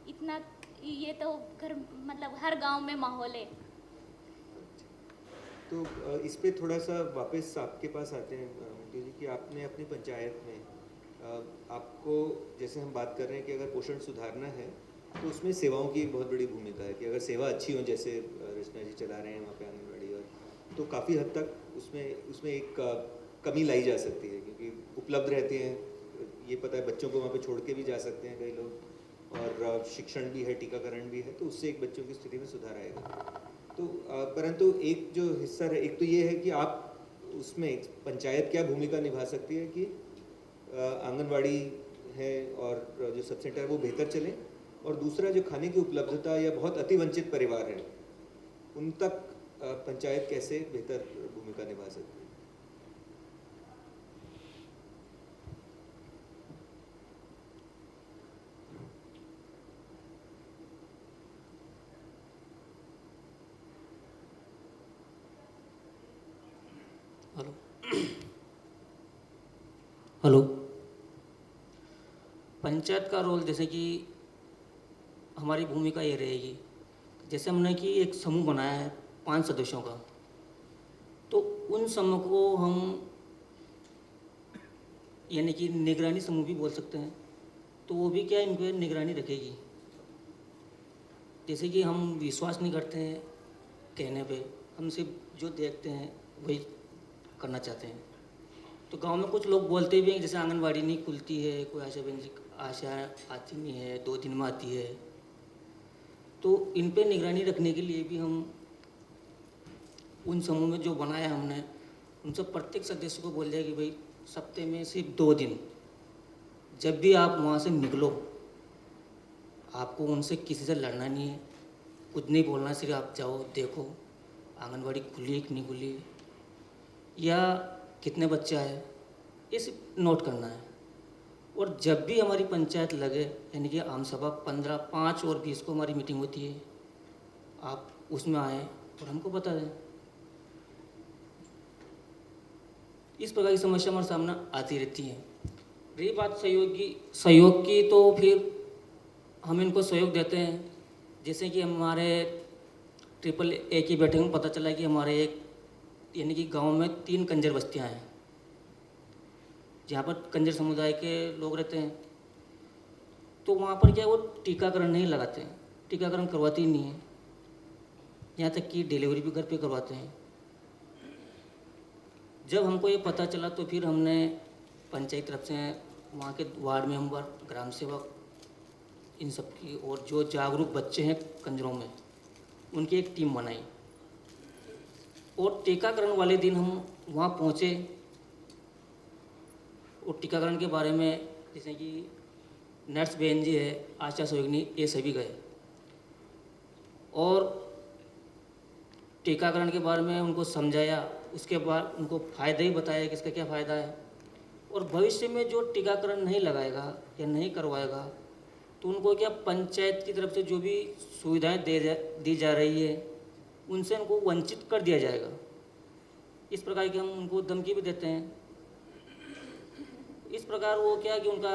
इतना ये तो घर मतलब हर गांव में माहौल है। तो इस पे थोड़ा सा वापस आपके पास आते हैं मिंटू जी, कि आपने अपनी पंचायत में आपको, जैसे हम बात कर रहे हैं कि अगर पोषण सुधारना है तो उसमें सेवाओं की एक बहुत बड़ी भूमिका है, कि अगर सेवा अच्छी हो, जैसे रचना जी चला रहे हैं वहाँ पे आंगनबाड़ी, और तो काफ़ी हद तक उसमें एक कमी लाई जा सकती है, क्योंकि उपलब्ध रहते हैं, ये पता है बच्चों को वहाँ पे छोड़ के भी जा सकते हैं कई लोग, और शिक्षण भी है, टीकाकरण भी है, तो उससे एक बच्चों की स्थिति में सुधार आएगा। तो परंतु एक जो हिस्सा है, एक तो ये है कि आप उसमें पंचायत क्या भूमिका निभा सकती है कि आंगनबाड़ी है और जो सब सेंटर है वो बेहतर चले, और दूसरा जो खाने की उपलब्धता या बहुत अतिवंचित परिवार है उन तक पंचायत कैसे बेहतर भूमिका निभा सकती है। हेलो, पंचायत का रोल, जैसे कि हमारी भूमिका ये रहेगी, जैसे हमने कि एक समूह बनाया है 5 सदस्यों का, तो उन समूह को हम यानी कि निगरानी समूह भी बोल सकते हैं, तो वो भी क्या इन पर निगरानी रखेगी। जैसे कि हम विश्वास नहीं करते हैं कहने पे, हम सिर्फ जो देखते हैं वही करना चाहते हैं। तो गांव में कुछ लोग बोलते भी हैं, जैसे आंगनवाड़ी नहीं खुलती है, कोई आशा आती नहीं है, 2 दिन में आती है। तो इन पे निगरानी रखने के लिए भी हम उन समूह में जो बनाया हमने, उनसे प्रत्येक सदस्य को बोल दिया कि भाई सप्ते में सिर्फ 2 दिन, जब भी आप वहाँ से निकलो, आपको उनसे किसी से लड़ना नहीं है, कुछ नहीं बोलना, सिर्फ आप जाओ, देखो आंगनवाड़ी खुली है कि नहीं खुली है, या कितने बच्चे आए, ये सिर्फ नोट करना है। और जब भी हमारी पंचायत लगे, यानी कि आम सभा 15, 5 और 20 को हमारी मीटिंग होती है, आप उसमें आए और हमको बता दें। इस प्रकार की समस्या हमारे सामने आती रहती है। रही बात सहयोग की, तो फिर हम इनको सहयोग देते हैं। जैसे कि हमारे AAA की बैठक में पता चला कि हमारे एक यानी कि गांव में 3 कंजर बस्तियां हैं, जहाँ पर कंजर समुदाय के लोग रहते हैं। तो वहाँ पर क्या वो टीकाकरण नहीं लगाते हैं, टीकाकरण करवाते ही नहीं है, यहाँ तक कि डिलीवरी भी घर पे करवाते हैं। जब हमको ये पता चला तो फिर हमने पंचायत तरफ से वहाँ के वार्ड मेंबर, ग्राम सेवक, इन सब की और जो जागरूक बच्चे हैं कंजरों में, उनकी एक टीम बनाई। और टीकाकरण वाले दिन हम वहाँ पहुँचे और टीकाकरण के बारे में, जैसे कि नर्स बहन जी है, आशा सहयोगिनी, ये सभी गए और टीकाकरण के बारे में उनको समझाया। उसके बाद उनको फ़ायदे ही बताया कि इसका क्या फ़ायदा है। और भविष्य में जो टीकाकरण नहीं लगाएगा या नहीं करवाएगा, तो उनको क्या पंचायत की तरफ से जो भी सुविधाएं दी जा रही है, उनसे उनको वंचित कर दिया जाएगा। इस प्रकार की हम उनको धमकी भी देते हैं। इस प्रकार वो क्या कि उनका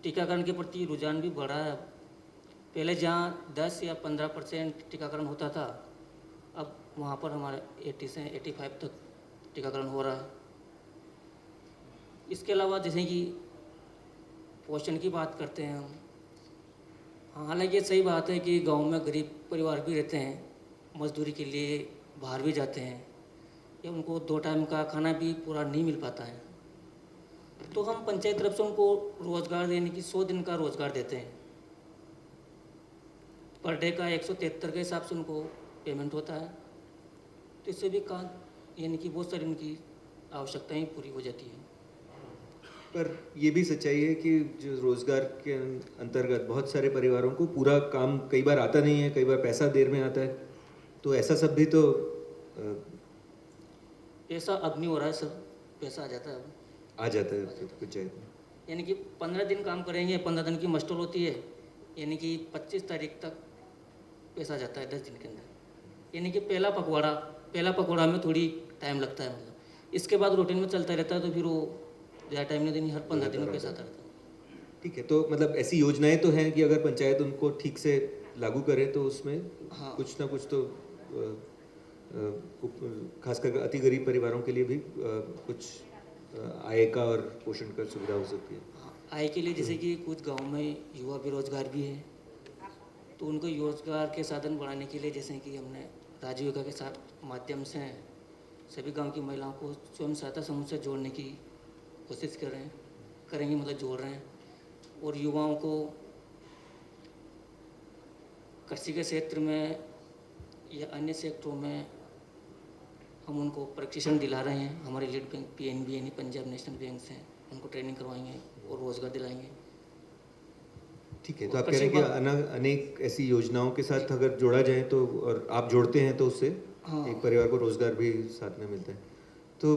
टीकाकरण के प्रति रुझान भी बढ़ा है। पहले जहाँ 10 या 15% टीकाकरण होता था, अब वहाँ पर हमारे 80 से 85 तक टीकाकरण हो रहा है। इसके अलावा जैसे कि पोषण की बात करते हैं हम, हालांकि ये सही बात है कि गांव में गरीब परिवार भी रहते हैं, मजदूरी के लिए बाहर भी जाते हैं, या उनको 2 टाइम का खाना भी पूरा नहीं मिल पाता है। तो हम पंचायत तरफ से उनको रोज़गार देने की 100 दिन का रोज़गार देते हैं। पर डे का 173 के हिसाब से उनको पेमेंट होता है। तो इससे भी काम यानी कि बहुत सारी उनकी आवश्यकताएं पूरी हो जाती हैं। पर ये भी सच्चाई है कि जो रोजगार के अंतर्गत बहुत सारे परिवारों को पूरा काम कई बार आता नहीं है, कई बार पैसा देर में आता है, तो ऐसा सब भी तो पैसा अब नहीं हो रहा है, सब पैसा आ जाता है, अब आ जाता है पंचायत में। यानी कि 15 दिन काम करेंगे, 15 दिन की मस्टोल होती है, यानी कि 25 तारीख तक पैसा आ जाता है 10 दिन के अंदर। यानी कि पहला पकवाड़ा में थोड़ी टाइम लगता है, मतलब इसके बाद रूटीन में चलता रहता है, तो फिर वो ज़्यादा टाइम नहीं देनी, हर 15 दिन में पैसा आता रहता है। ठीक है, तो मतलब ऐसी योजनाएं तो हैं कि अगर पंचायत उनको ठीक से लागू करे तो उसमें कुछ ना कुछ तो खासकर अति गरीब परिवारों के लिए भी कुछ आय का और पोषण का सुविधा हो सकती है। आय के लिए जैसे कि कुछ गांव में युवा बेरोजगार भी है, तो उनको रोजगार के साधन बढ़ाने के लिए जैसे कि हमने राजीविका के साथ माध्यम से सभी गांव की महिलाओं को स्वयं सहायता समूह से जोड़ने की कोशिश करेंगे, मतलब जोड़ रहे हैं। और युवाओं को कृषि के क्षेत्र में या अन्य सेक्टरों में हम उनको प्रशिक्षण दिला रहे हैं। हमारे लीड बैंक PNB यानी पंजाब नेशनल बैंक से उनको ट्रेनिंग करवाएंगे और रोजगार दिलाएंगे। ठीक है, तो आप कह रहे हैं कि अनेक ऐसी योजनाओं के साथ अगर जोड़ा जाए तो, और आप जोड़ते हैं तो उससे एक परिवार को रोजगार भी साथ में मिलता है। तो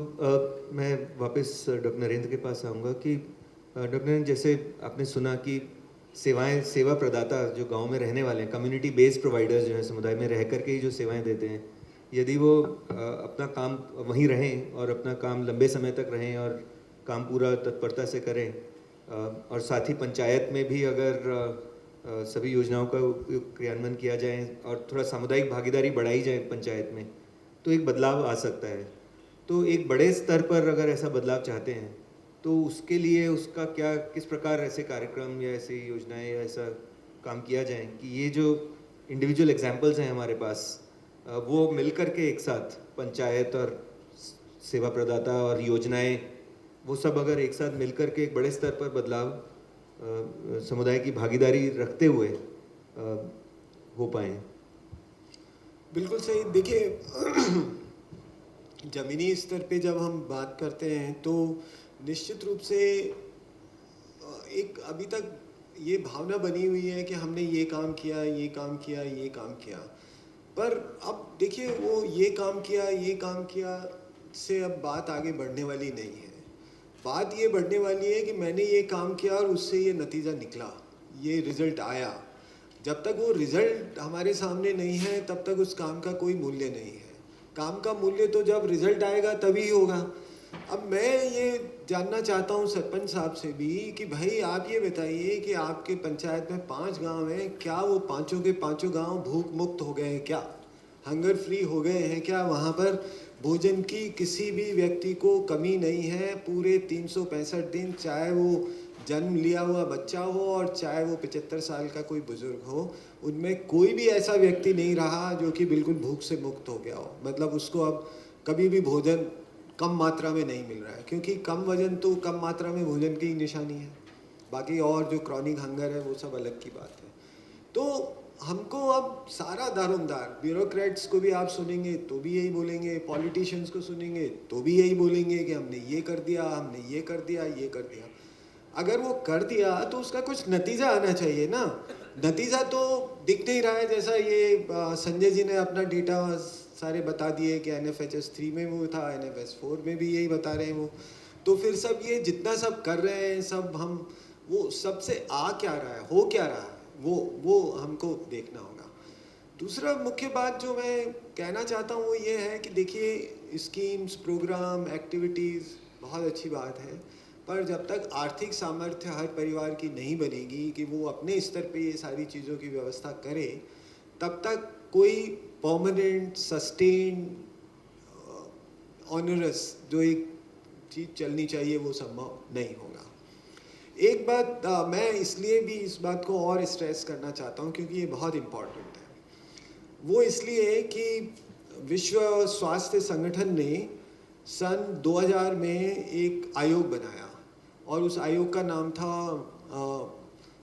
मैं वापस डॉक्टर नरेंद्र के पास आऊँगा कि डॉक्टर नरेंद्र, जैसे आपने सुना कि सेवा प्रदाता जो गांव में रहने वाले हैं, कम्युनिटी बेस्ड प्रोवाइडर्स जो हैं, समुदाय में रह करके ही जो सेवाएं देते हैं, यदि वो अपना काम वहीं रहें और अपना काम लंबे समय तक रहें और काम पूरा तत्परता से करें, और साथ ही पंचायत में भी अगर सभी योजनाओं का क्रियान्वयन किया जाए और थोड़ा सामुदायिक भागीदारी बढ़ाई जाए पंचायत में, तो एक बदलाव आ सकता है। तो एक बड़े स्तर पर अगर ऐसा बदलाव चाहते हैं तो उसके लिए उसका क्या, किस प्रकार ऐसे कार्यक्रम या ऐसी योजनाएं या ऐसा काम किया जाए कि ये जो इंडिविजुअल एग्जाम्पल्स हैं हमारे पास वो मिलकर के एक साथ पंचायत और सेवा प्रदाता और योजनाएं वो सब अगर एक साथ मिलकर के एक बड़े स्तर पर बदलाव समुदाय की भागीदारी रखते हुए हो पाए। बिल्कुल सही। देखिए ज़मीनी स्तर पे जब हम बात करते हैं तो निश्चित रूप से एक अभी तक ये भावना बनी हुई है कि हमने ये काम किया, ये काम किया, ये काम किया, पर अब देखिए वो ये काम किया से अब बात आगे बढ़ने वाली नहीं है। बात ये बढ़ने वाली है कि मैंने ये काम किया और उससे ये नतीजा निकला, ये रिज़ल्ट आया। जब तक वो रिज़ल्ट हमारे सामने नहीं है तब तक उस काम का कोई मूल्य नहीं है। काम का मूल्य तो जब रिज़ल्ट आएगा तभी होगा। अब मैं ये जानना चाहता हूँ सरपंच साहब से भी कि भाई आप ये बताइए कि आपके पंचायत में 5 गांव हैं, क्या वो पाँचों के पाँचों गांव भूख मुक्त हो गए हैं, क्या हंगर फ्री हो गए हैं, क्या वहाँ पर भोजन की किसी भी व्यक्ति को कमी नहीं है पूरे 365 दिन, चाहे वो जन्म लिया हुआ बच्चा हो और चाहे वो 75 साल का कोई बुजुर्ग हो, उनमें कोई भी ऐसा व्यक्ति नहीं रहा जो कि बिल्कुल भूख से मुक्त हो गया हो। मतलब उसको अब कभी भी भोजन कम मात्रा में नहीं मिल रहा है, क्योंकि कम वजन तो कम मात्रा में भोजन की निशानी है। बाकी और जो क्रॉनिक हंगर है वो सब अलग की बात है। तो हमको अब सारा दारोमदार, ब्यूरोक्रेट्स को भी आप सुनेंगे तो भी यही बोलेंगे, पॉलिटिशियंस को सुनेंगे तो भी यही बोलेंगे कि हमने ये कर दिया, हमने ये कर दिया, ये कर दिया। अगर वो कर दिया तो उसका कुछ नतीजा आना चाहिए ना। नतीजा तो दिख नहीं रहा है। जैसा ये संजय जी ने अपना डेटा सारे बता दिए कि NFHS 3 में वो था, NFS 4 में भी यही बता रहे हैं वो। तो फिर सब ये जितना सब कर रहे हैं सब हम वो सबसे आ क्या रहा है, हो क्या रहा है, वो हमको देखना होगा। दूसरा मुख्य बात जो मैं कहना चाहता हूँ वो ये है कि देखिए स्कीम्स, प्रोग्राम, एक्टिविटीज़ बहुत अच्छी बात है, पर जब तक आर्थिक सामर्थ्य हर परिवार की नहीं बनेगी कि वो अपने स्तर पे ये सारी चीज़ों की व्यवस्था करे, तब तक कोई परमानेंट, सस्टेन, ऑनरस जो एक चीज़ चलनी चाहिए वो संभव नहीं होगा। एक बात मैं इसलिए भी इस बात को और स्ट्रेस करना चाहता हूँ क्योंकि ये बहुत इम्पॉर्टेंट है। वो इसलिए कि विश्व स्वास्थ्य संगठन ने सन 2000 में एक आयोग बनाया और उस आयोग का नाम था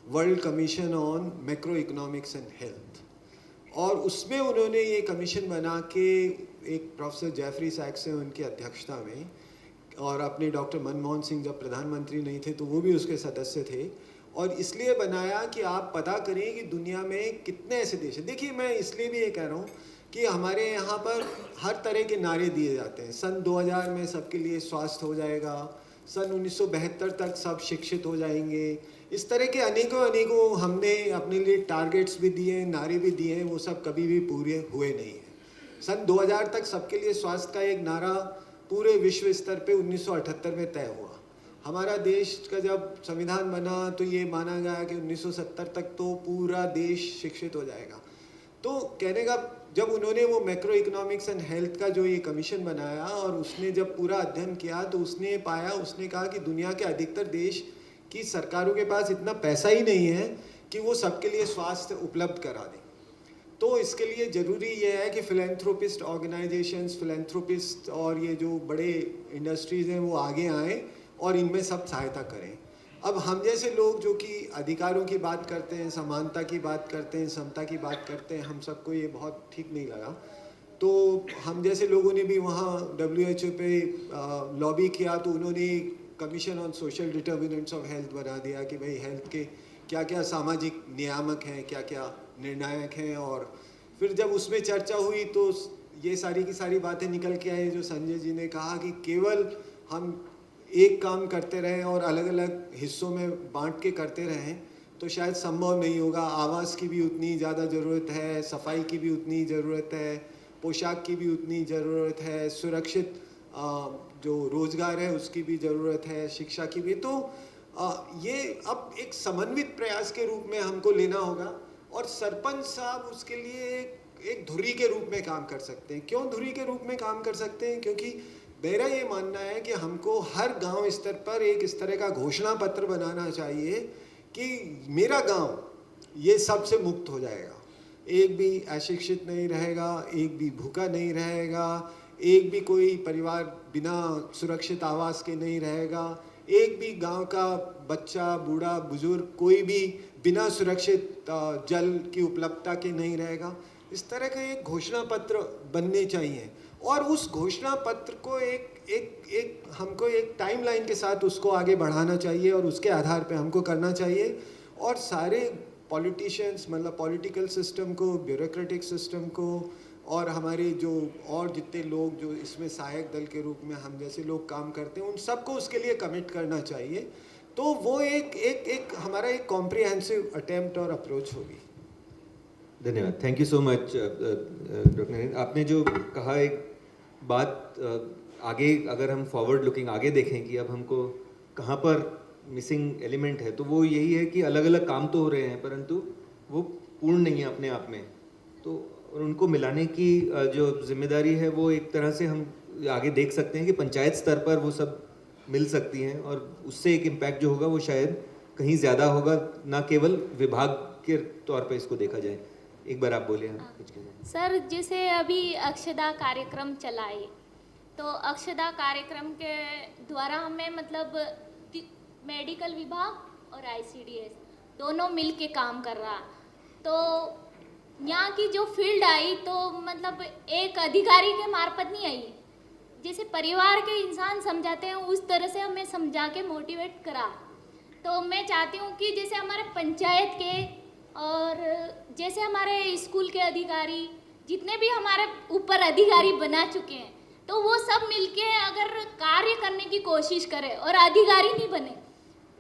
world commission on macro economics and health. और उसमें उन्होंने ये कमीशन बना के एक प्रोफेसर जेफरी सैक्स हैं उनकी अध्यक्षता में, और अपने डॉक्टर मनमोहन सिंह जब प्रधानमंत्री नहीं थे तो वो भी उसके सदस्य थे। और इसलिए बनाया कि आप पता करें कि दुनिया में कितने ऐसे देश हैं। देखिए मैं इसलिए भी ये कह रहा हूँ कि हमारे यहाँ पर हर तरह के नारे दिए जाते हैं। सन 2000 में सबके लिए स्वास्थ्य हो जाएगा, सन 1972 तक सब शिक्षित हो जाएंगे, इस तरह के अनेकों हमने अपने लिए टारगेट्स भी दिए, नारे भी दिए, वो सब कभी भी पूरे हुए नहीं हैं। सन 2000 तक सबके लिए स्वास्थ्य का एक नारा पूरे विश्व स्तर पे 1978 में तय हुआ। हमारा देश का जब संविधान बना तो ये माना गया कि 1970 तक तो पूरा देश शिक्षित हो जाएगा। तो कहने का जब उन्होंने वो मैक्रो इकोनॉमिक्स एंड हेल्थ का जो ये कमीशन बनाया और उसने जब पूरा अध्ययन किया तो उसने पाया, उसने कहा कि दुनिया के अधिकतर देश की सरकारों के पास इतना पैसा ही नहीं है कि वो सबके लिए स्वास्थ्य उपलब्ध करा दें। तो इसके लिए ज़रूरी ये है कि फिलैंथ्रोपिस्ट ऑर्गेनाइजेशंस, फिलैंथ्रोपिस्ट और ये जो बड़े इंडस्ट्रीज़ हैं वो आगे आएँ और इनमें सब सहायता करें। अब हम जैसे लोग जो कि अधिकारों की बात करते हैं, समानता की बात करते हैं, समता की बात करते हैं, हम सबको ये बहुत ठीक नहीं लगा। तो हम जैसे लोगों ने भी वहाँ WHO पे लॉबी किया तो उन्होंने commission on social determinants of health बना दिया कि भाई हेल्थ के क्या क्या सामाजिक नियामक हैं, क्या क्या निर्णायक हैं। और फिर जब उसमें चर्चा हुई तो ये सारी की सारी बातें निकल के आई जो संजय जी ने कहा कि केवल हम एक काम करते रहें और अलग अलग हिस्सों में बांट के करते रहें तो शायद संभव नहीं होगा। आवास की भी उतनी ज़्यादा ज़रूरत है, सफाई की भी उतनी ज़रूरत है, पोशाक की भी उतनी ज़रूरत है, सुरक्षित जो रोज़गार है उसकी भी ज़रूरत है, शिक्षा की भी। तो ये अब एक समन्वित प्रयास के रूप में हमको लेना होगा और सरपंच साहब उसके लिए एक धुरी के रूप में काम कर सकते हैं। क्यों धुरी के रूप में काम कर सकते हैं? क्योंकि मेरा ये मानना है कि हमको हर गांव स्तर पर एक इस तरह का घोषणा पत्र बनाना चाहिए कि मेरा गांव ये सबसे मुक्त हो जाएगा, एक भी अशिक्षित नहीं रहेगा, एक भी भूखा नहीं रहेगा, एक भी कोई परिवार बिना सुरक्षित आवास के नहीं रहेगा, एक भी गांव का बच्चा बूढ़ा बुजुर्ग कोई भी बिना सुरक्षित जल की उपलब्धता के नहीं रहेगा। इस तरह का एक घोषणा पत्र बनने चाहिए और उस घोषणा पत्र को हमको एक टाइमलाइन के साथ उसको आगे बढ़ाना चाहिए और उसके आधार पे हमको करना चाहिए। और सारे पॉलिटिशियंस, मतलब पॉलिटिकल सिस्टम को, ब्यूरोक्रेटिक सिस्टम को और हमारे जो और जितने लोग जो इसमें सहायक दल के रूप में हम जैसे लोग काम करते हैं, उन सबको उसके लिए कमिट करना चाहिए। तो वो एक हमारा एक कॉम्प्रिहेंसिव अटेम्प्ट और अप्रोच होगी। धन्यवाद, thank you so much doctor Narendra. आपने जो कहा एक बात आगे अगर हम फॉरवर्ड लुकिंग आगे देखें कि अब हमको कहाँ पर मिसिंग एलिमेंट है, तो वो यही है कि अलग अलग काम तो हो रहे हैं परंतु वो पूर्ण नहीं है अपने आप में। तो और उनको मिलाने की जो जिम्मेदारी है वो एक तरह से हम आगे देख सकते हैं कि पंचायत स्तर पर वो सब मिल सकती हैं और उससे एक इम्पैक्ट जो होगा वो शायद कहीं ज़्यादा होगा, ना केवल विभाग के तौर पर इसको देखा जाए। एक बार आप बोलिए, हम कुछ कहें। सर, जैसे अभी अक्षदा कार्यक्रम चलाए, तो अक्षदा कार्यक्रम के द्वारा हमें मतलब मेडिकल विभाग और ICDS दोनों मिल के काम कर रहा। तो यहाँ की जो फील्ड आई तो मतलब एक अधिकारी के मार्फत नहीं आई, जैसे परिवार के इंसान समझाते हैं उस तरह से हमें समझा के मोटिवेट करा। तो मैं चाहती हूँ कि जैसे हमारे पंचायत के और जैसे हमारे स्कूल के अधिकारी जितने भी हमारे ऊपर अधिकारी बना चुके हैं, तो वो सब मिलके अगर कार्य करने की कोशिश करें और अधिकारी नहीं बने,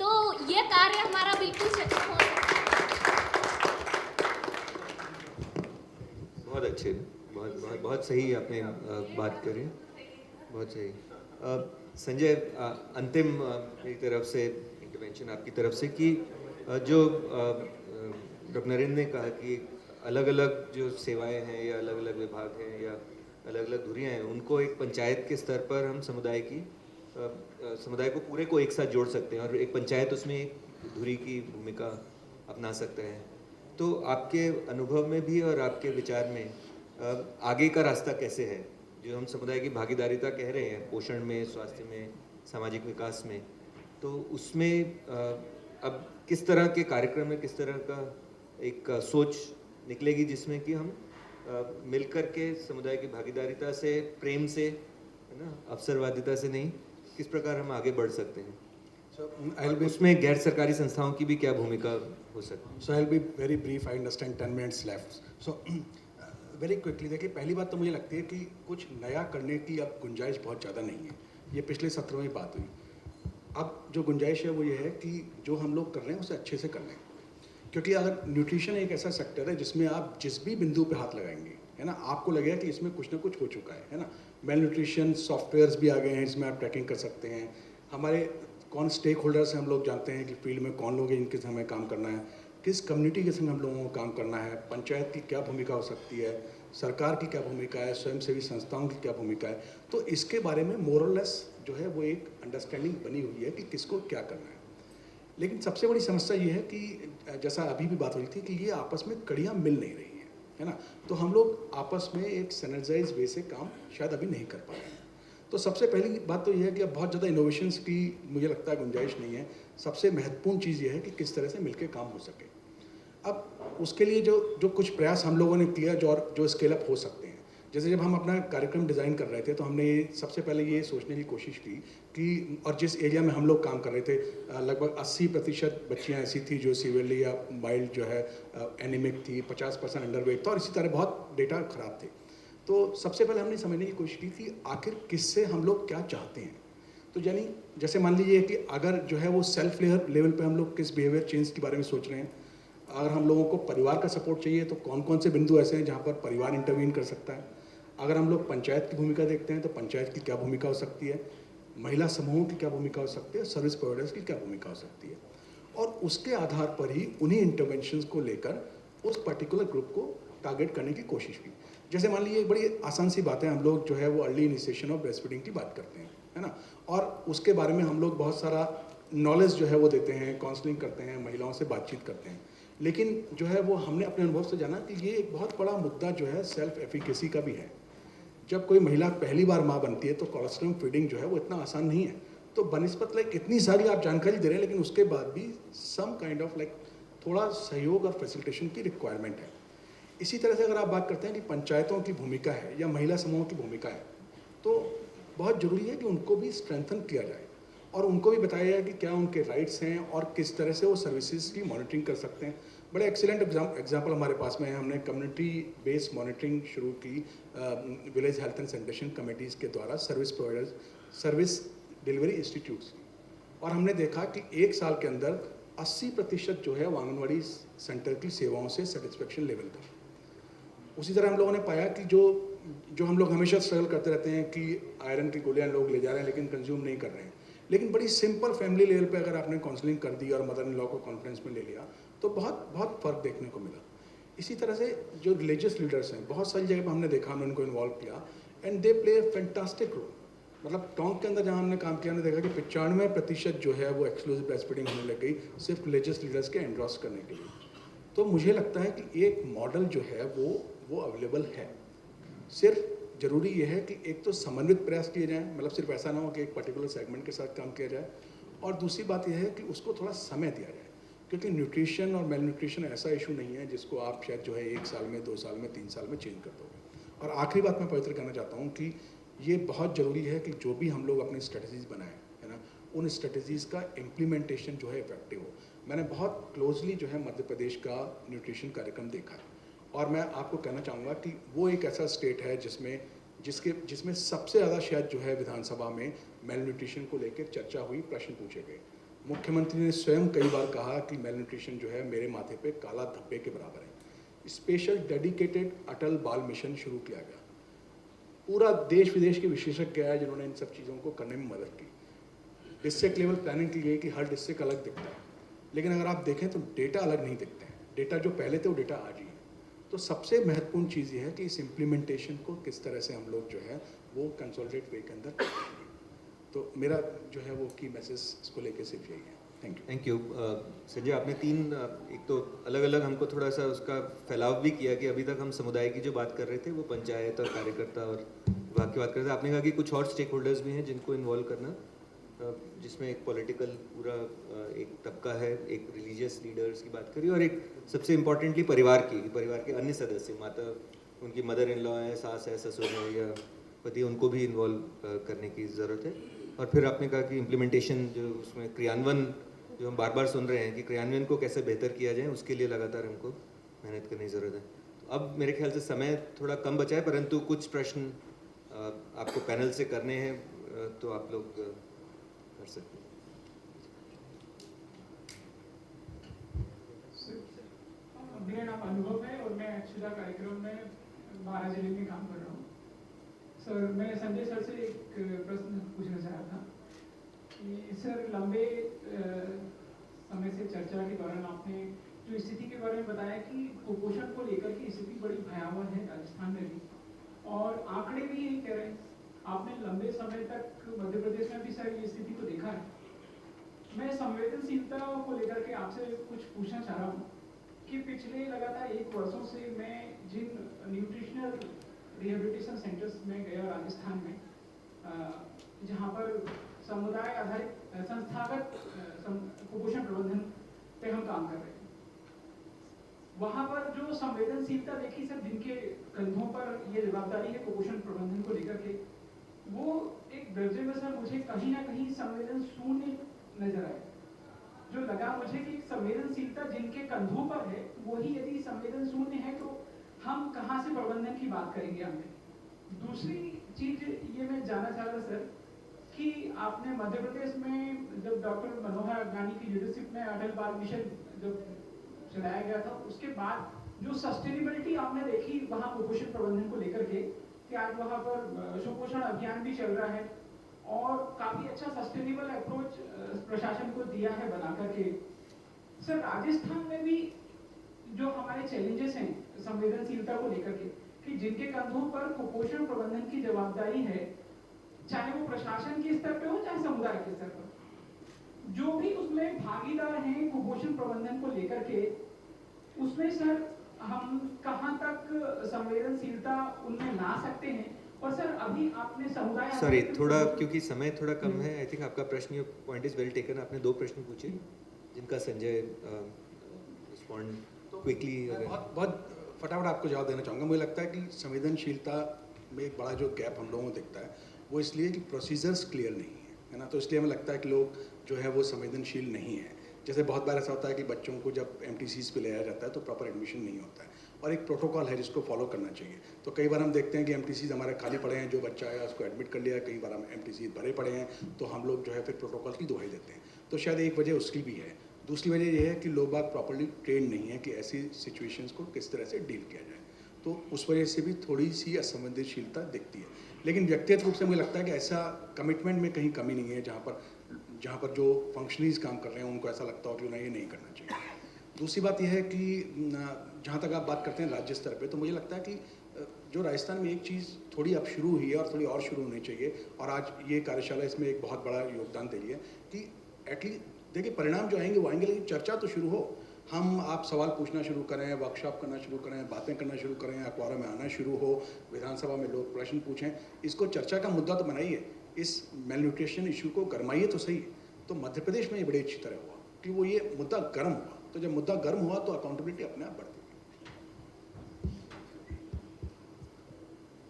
तो ये कार्य हमारा बिल्कुल सफल हो सकता है। बहुत अच्छे, बहुत बहुत सही आपने बात करी, बहुत सही। संजय, अंतिम मेरी तरफ से इंटरवेंशन आपकी तरफ से कि जो डॉक्टर नरेंद्र ने कहा कि अलग अलग जो सेवाएं हैं या अलग अलग विभाग हैं या अलग अलग धुरियाँ हैं, उनको एक पंचायत के स्तर पर हम समुदाय को पूरे को एक साथ जोड़ सकते हैं और एक पंचायत उसमें एक धुरी की भूमिका अपना सकता है। तो आपके अनुभव में भी और आपके विचार में आगे का रास्ता कैसे है, जो हम समुदाय की भागीदारिता कह रहे हैं पोषण में, स्वास्थ्य में, सामाजिक विकास में, तो उसमें अब किस तरह के कार्यक्रम में किस तरह का एक सोच निकलेगी जिसमें कि हम मिलकर के समुदाय की भागीदारिता से, प्रेम से, है ना, अवसरवादिता से नहीं, किस प्रकार हम आगे बढ़ सकते हैं। उसमें गैर सरकारी संस्थाओं की भी क्या भूमिका हो सकती है। So I will be very brief, I understand 10 minutes left. So very quickly देखिए, पहली बात तो मुझे लगती है कि कुछ नया करने की अब गुंजाइश बहुत ज़्यादा नहीं है। ये पिछले सत्रों में बात हुई। अब जो गुंजाइश है वो ये है कि जो हम लोग कर रहे हैं उसे अच्छे से कर लें, क्योंकि अगर न्यूट्रिशन एक ऐसा सेक्टर है जिसमें आप जिस भी बिंदु पे हाथ लगाएंगे, है ना, आपको लगेगा कि इसमें कुछ ना कुछ हो चुका है ना। मेल न्यूट्रिशन सॉफ्टवेयर्स भी आ गए हैं, इसमें आप ट्रैकिंग कर सकते हैं। हमारे कौन स्टेक होल्डर्स हैं, हम लोग जानते हैं कि फील्ड में कौन लोग हैं जिनके संग हमें काम करना है, किस कम्युनिटी के संग हम लोगों को काम करना है, पंचायत की क्या भूमिका हो सकती है, सरकार की क्या भूमिका है, स्वयंसेवी संस्थाओं की क्या भूमिका है। तो इसके बारे में मोरलेस जो है वो एक अंडरस्टैंडिंग बनी हुई है कि किसको क्या करना है। लेकिन सबसे बड़ी समस्या ये है कि जैसा अभी भी बात हो रही थी कि ये आपस में कड़ियाँ मिल नहीं रही हैं, है ना। तो हम लोग आपस में एक सिनर्जाइज वे से काम शायद अभी नहीं कर पा रहे हैं। तो सबसे पहली बात तो ये है कि अब बहुत ज़्यादा इनोवेशंस की मुझे लगता है गुंजाइश नहीं है। सबसे महत्वपूर्ण चीज़ ये है कि किस तरह से मिलकर काम हो सके। अब उसके लिए जो कुछ प्रयास हम लोगों ने किया जो स्केल अप हो सकते हैं, जैसे जब हम अपना कार्यक्रम डिज़ाइन कर रहे थे तो हमने सबसे पहले ये सोचने की कोशिश की कि, और जिस एरिया में हम लोग काम कर रहे थे लगभग 80% बच्चियाँ ऐसी थी जो सीवियरली या माइल्ड जो है एनीमिक थी, 50% अंडरवेट था और इसी तरह बहुत डेटा ख़राब थे। तो सबसे पहले हमने समझने की कोशिश की कि आखिर किससे हम लोग क्या चाहते हैं। तो यानी जैसे मान लीजिए कि अगर जो है वो सेल्फ लेवल पे हम लोग किस बिहेवियर चेंज के बारे में सोच रहे हैं, अगर हम लोगों को परिवार का सपोर्ट चाहिए तो कौन कौन से बिंदु ऐसे हैं जहाँ पर परिवार इंटरवीन कर सकता है। अगर हम लोग पंचायत की भूमिका देखते हैं तो पंचायत की क्या भूमिका हो सकती है, महिला समूहों की क्या भूमिका हो सकती है, सर्विस प्रोवाइडर्स की क्या भूमिका हो सकती है, और उसके आधार पर ही उन्हीं इंटरवेंशंस को लेकर उस पर्टिकुलर ग्रुप को टारगेट करने की कोशिश की। जैसे मान लीजिए बड़ी आसान सी बात है, हम लोग जो है वो early initiation of breast feeding की बात करते हैं, है ना, और उसके बारे में हम लोग बहुत सारा नॉलेज जो है वो देते हैं, काउंसलिंग करते हैं, महिलाओं से बातचीत करते हैं, लेकिन जो है वो हमने अपने अनुभव से जाना कि ये एक बहुत बड़ा मुद्दा जो है सेल्फ एफिकेसी का भी है। जब कोई महिला पहली बार माँ बनती है तो कोलोस्ट्रम फीडिंग जो है वो इतना आसान नहीं है, तो बनिस्बत लाइक इतनी सारी आप जानकारी दे रहे हैं, लेकिन उसके बाद भी सम काइंड ऑफ लाइक थोड़ा सहयोग और फैसिलिटेशन की रिक्वायरमेंट है। इसी तरह से अगर आप बात करते हैं कि पंचायतों की भूमिका है या महिला समूहों की भूमिका है, तो बहुत ज़रूरी है कि उनको भी स्ट्रेंथन किया जाए और उनको भी बताया जाए कि क्या उनके राइट्स हैं और किस तरह से वो सर्विसेज की मॉनिटरिंग कर सकते हैं। बड़े एक्सीलेंट एग्जाम्पल हमारे पास में है, हमने कम्युनिटी बेस्ड मॉनिटरिंग शुरू की village health and sanitation committees के द्वारा service providers, service delivery institutes, और हमने देखा कि 1 साल के अंदर 80% जो है वो आंगनवाड़ी सेंटर की सेवाओं से सेटिस्फेक्शन लेवल था। उसी तरह हम लोगों ने पाया कि जो हम लोग हमेशा स्ट्रगल करते रहते हैं कि आयरन की गोलियां लोग ले जा रहे हैं लेकिन कंज्यूम नहीं कर रहे हैं, लेकिन बड़ी सिंपल फैमिली लेवल पे अगर आपने काउंसलिंग कर दी और मदर इन लॉ को कॉन्फ्रेंस में ले लिया तो बहुत बहुत फ़र्क देखने को मिला। इसी तरह से जो रिलीजियस लीडर्स हैं, बहुत सारी जगह पर हमने देखा, हमने उनको इन्वॉल्व किया and they play fantastic role. मतलब टोंक के अंदर जहाँ हमने काम किया, हमने देखा कि 95% जो है वो एक्सक्लूसिव ब्रेस्ट फीडिंग होने लग गई सिर्फ रिलीजियस लीडर्स के एंडोर्स करने के लिए। तो मुझे लगता है कि एक मॉडल जो है वो अवेलेबल है, सिर्फ ज़रूरी ये है कि एक तो समन्वित प्रयास किए जाएँ, मतलब सिर्फ ऐसा ना हो कि एक पर्टिकुलर सेगमेंट के साथ काम किया जाए, और दूसरी बात यह है कि उसको थोड़ा समय दिया जाए, क्योंकि न्यूट्रिशन और मेल न्यूट्रिशन ऐसा इशू नहीं है जिसको आप शायद जो है 1 साल में, 2 साल में, 3 साल में चेंज कर दोगे। और आखिरी बात मैं पवित्र कहना चाहता हूँ कि ये बहुत ज़रूरी है कि जो भी हम लोग अपनी स्ट्रेटजीज़ बनाएं, है ना, उन स्ट्रेटजीज़ का इम्प्लीमेंटेशन जो है इफेक्टिव हो। मैंने बहुत क्लोजली जो है मध्य प्रदेश का न्यूट्रिशन कार्यक्रम देखा है, और मैं आपको कहना चाहूँगा कि वो एक ऐसा स्टेट है जिसमें सबसे ज़्यादा शायद जो है विधानसभा में मेल न्यूट्रिशन को लेकर चर्चा हुई, प्रश्न पूछे गए। मुख्यमंत्री ने स्वयं कई बार कहा कि मेल न्यूट्रिशन जो है मेरे माथे पे काला धब्बे के बराबर है। स्पेशल डेडिकेटेड अटल बाल मिशन शुरू किया गया, पूरा देश विदेश के विशेषज्ञ आए जिन्होंने इन सब चीज़ों को करने में मदद की। डिस्ट्रिक्ट लेवल प्लानिंग की गई कि हर डिस्ट्रिक्ट अलग दिखता है, लेकिन अगर आप देखें तो डेटा अलग नहीं दिखते हैं, डेटा जो पहले थे वो डेटा आज ही है। तो सबसे महत्वपूर्ण चीज़ ये है कि इस इम्प्लीमेंटेशन को किस तरह से हम लोग जो है वो कंसोलिडेट वे के अंदर करेंगे। तो मेरा जो है वो की मैसेज इसको लेके सिर्फ यही है। थैंक यू संजय, आपने 3 एक तो अलग अलग हमको थोड़ा सा उसका फैलाव भी किया कि अभी तक हम समुदाय की जो बात कर रहे थे वो पंचायत और कार्यकर्ता और विभाग की बात कर रहे थे। आपने कहा कि कुछ और स्टेक होल्डर्स भी हैं जिनको इन्वॉल्व करना, जिसमें एक पॉलिटिकल पूरा एक तबका है, एक रिलीजियस लीडर्स की बात करी, और एक सबसे इम्पॉर्टेंटली परिवार के अन्य सदस्य, माता, उनकी मदर इन लॉ है, सास है, ससुर है या पति, उनको भी इन्वॉल्व करने की ज़रूरत है। और फिर आपने कहा कि इम्प्लीमेंटेशन, जो उसमें क्रियान्वयन, जो हम बार बार सुन रहे हैं कि क्रियान्वयन को कैसे बेहतर किया जाए, उसके लिए लगातार हमको मेहनत करने की ज़रूरत है। तो अब मेरे ख्याल से समय थोड़ा कम बचा है, परंतु कुछ प्रश्न आपको पैनल से करने हैं तो आप लोग कर सकते हैं। मेरा नाम अनुभव है और मैं अक्षुता कार्यक्रम में 12 जिले में काम कर रहा हूँ। सर, मैं संजय सर से एक प्रश्न पूछना चाह रहा था कि सर, लंबे समय से चर्चा के दौरान आपने जो स्थिति के बारे में बताया कि कुपोषण को लेकर की स्थिति बड़ी भयावह है राजस्थान में भी, और आंकड़े भी यही कह रहे हैं। आपने लंबे समय तक मध्य प्रदेश में भी सर ये स्थिति को देखा है। मैं संवेदनशीलता को लेकर के आपसे कुछ पूछना चाह रहा हूँ कि पिछले लगातार 1 वर्षों से मैं जिन न्यूट्रिशनल रिहेबिलिटेशन सेंटर्स में गया राजस्थान में, जहाँ पर समुदाय आधारित संस्थागत कुपोषण प्रबंधन पे हम काम कर रहे हैं, वहाँ पर जो संवेदनशीलता देखी सर, जिनके कंधों पर ये जवाबदारी है कुपोषण प्रबंधन को लेकर के, वो एक दर्जे में सर मुझे कहीं ना कहीं संवेदन शून्य नजर आए। जो लगा मुझे कि संवेदनशीलता जिनके कंधों पर है वही यदि संवेदन शून्य है तो हम कहाँ से प्रबंधन की बात करेंगे हमने। दूसरी चीज ये मैं जानना चाह रहा सर कि आपने मध्य प्रदेश में जब डॉक्टर मनोहर अगनानी की लीडरशिप में अटल बाल मिशन जब चलाया गया था, उसके बाद जो सस्टेनेबिलिटी आपने देखी वहाँ कुपोषण प्रबंधन को लेकर के, कि आज वहाँ पर सुपोषण अभियान भी चल रहा है और काफी अच्छा सस्टेनेबल अप्रोच प्रशासन को दिया है बना करके। सर, राजस्थान में भी जो हमारे चैलेंजेस हैं संवेदनशीलता को लेकर के, कि जिनके कंधों पर कुपोषण प्रबंधन की जवाबदारी है, चाहे वो प्रशासन के स्तर पे हो चाहे समुदाय के स्तर पर, जो भी उसमें भागीदार हैं कुपोषण प्रबंधन को लेकर के, उसमें सर हम कहाँ तक संवेदनशीलता उनमें ला सकते हैं? और सर अभी आपने समुदाय सॉरी, थोड़ा क्योंकि समय थोड़ा कम है, आई थिंक आपका प्रश्न, पॉइंट इज वेल टेकन। आपने 2 प्रश्न पूछे जिनका संजय रिस्पॉन्ड क्विकली। बहुत फटाफट आपको जवाब देना चाहूँगा। मुझे लगता है कि संवेदनशीलता में एक बड़ा जो गैप हम लोगों को दिखता है वो इसलिए कि प्रोसीजर्स क्लियर नहीं है ना, तो इसलिए हमें लगता है कि लोग जो है वो संवेदनशील नहीं है। जैसे बहुत बार ऐसा होता है कि बच्चों को जब MTCs पे ले जाया जाता है तो प्रॉपर एडमिशन नहीं होता है और एक प्रोटोकॉल है जिसको फॉलो करना चाहिए। तो कई बार हम देखते हैं कि MTCs हमारे खाली पड़े हैं, जो बच्चा है उसको एडमिट कर लिया, कई बार हम MTCs भरे पड़े हैं, तो हम लोग जो है फिर प्रोटोकॉल की दुहाई देते हैं। तो शायद एक वजह उसकी भी है। दूसरी वजह यह है कि लोग बाग प्रॉपर्ली ट्रेन नहीं है कि ऐसी सिचुएशंस को किस तरह से डील किया जाए, तो उस वजह से भी थोड़ी सी असंवेदनशीलता दिखती है। लेकिन व्यक्तिगत रूप से मुझे लगता है कि ऐसा कमिटमेंट में कहीं कमी नहीं है जहाँ पर जो फंक्शनरीज काम कर रहे हैं उनको ऐसा लगता हो कि उन्हें ये नहीं करना चाहिए। दूसरी बात यह है कि जहाँ तक आप बात करते हैं राज्य स्तर पे, तो मुझे लगता है कि जो राजस्थान में एक चीज़ थोड़ी अब शुरू हुई है और थोड़ी और शुरू होनी चाहिए, और आज ये कार्यशाला इसमें एक बहुत बड़ा योगदान दे रही है कि एटलीस्ट देखिए परिणाम जो आएंगे वो आएंगे, लेकिन चर्चा तो शुरू हो। हम आप सवाल पूछना शुरू करें, वर्कशॉप करना शुरू करें, बातें करना शुरू करें, अखबारों में आना शुरू हो, विधानसभा में लोग प्रश्न पूछें, इसको चर्चा का मुद्दा तो बनाइए, इस मेल न्यूट्रिशन इशू को गरमाइए तो सही। तो मध्य प्रदेश में ये बड़ी अच्छी तरह हुआ कि वो ये मुद्दा गर्म हुआ, तो जब मुद्दा गर्म हुआ तो अकाउंटेबिलिटी अपने आप बढ़ती है।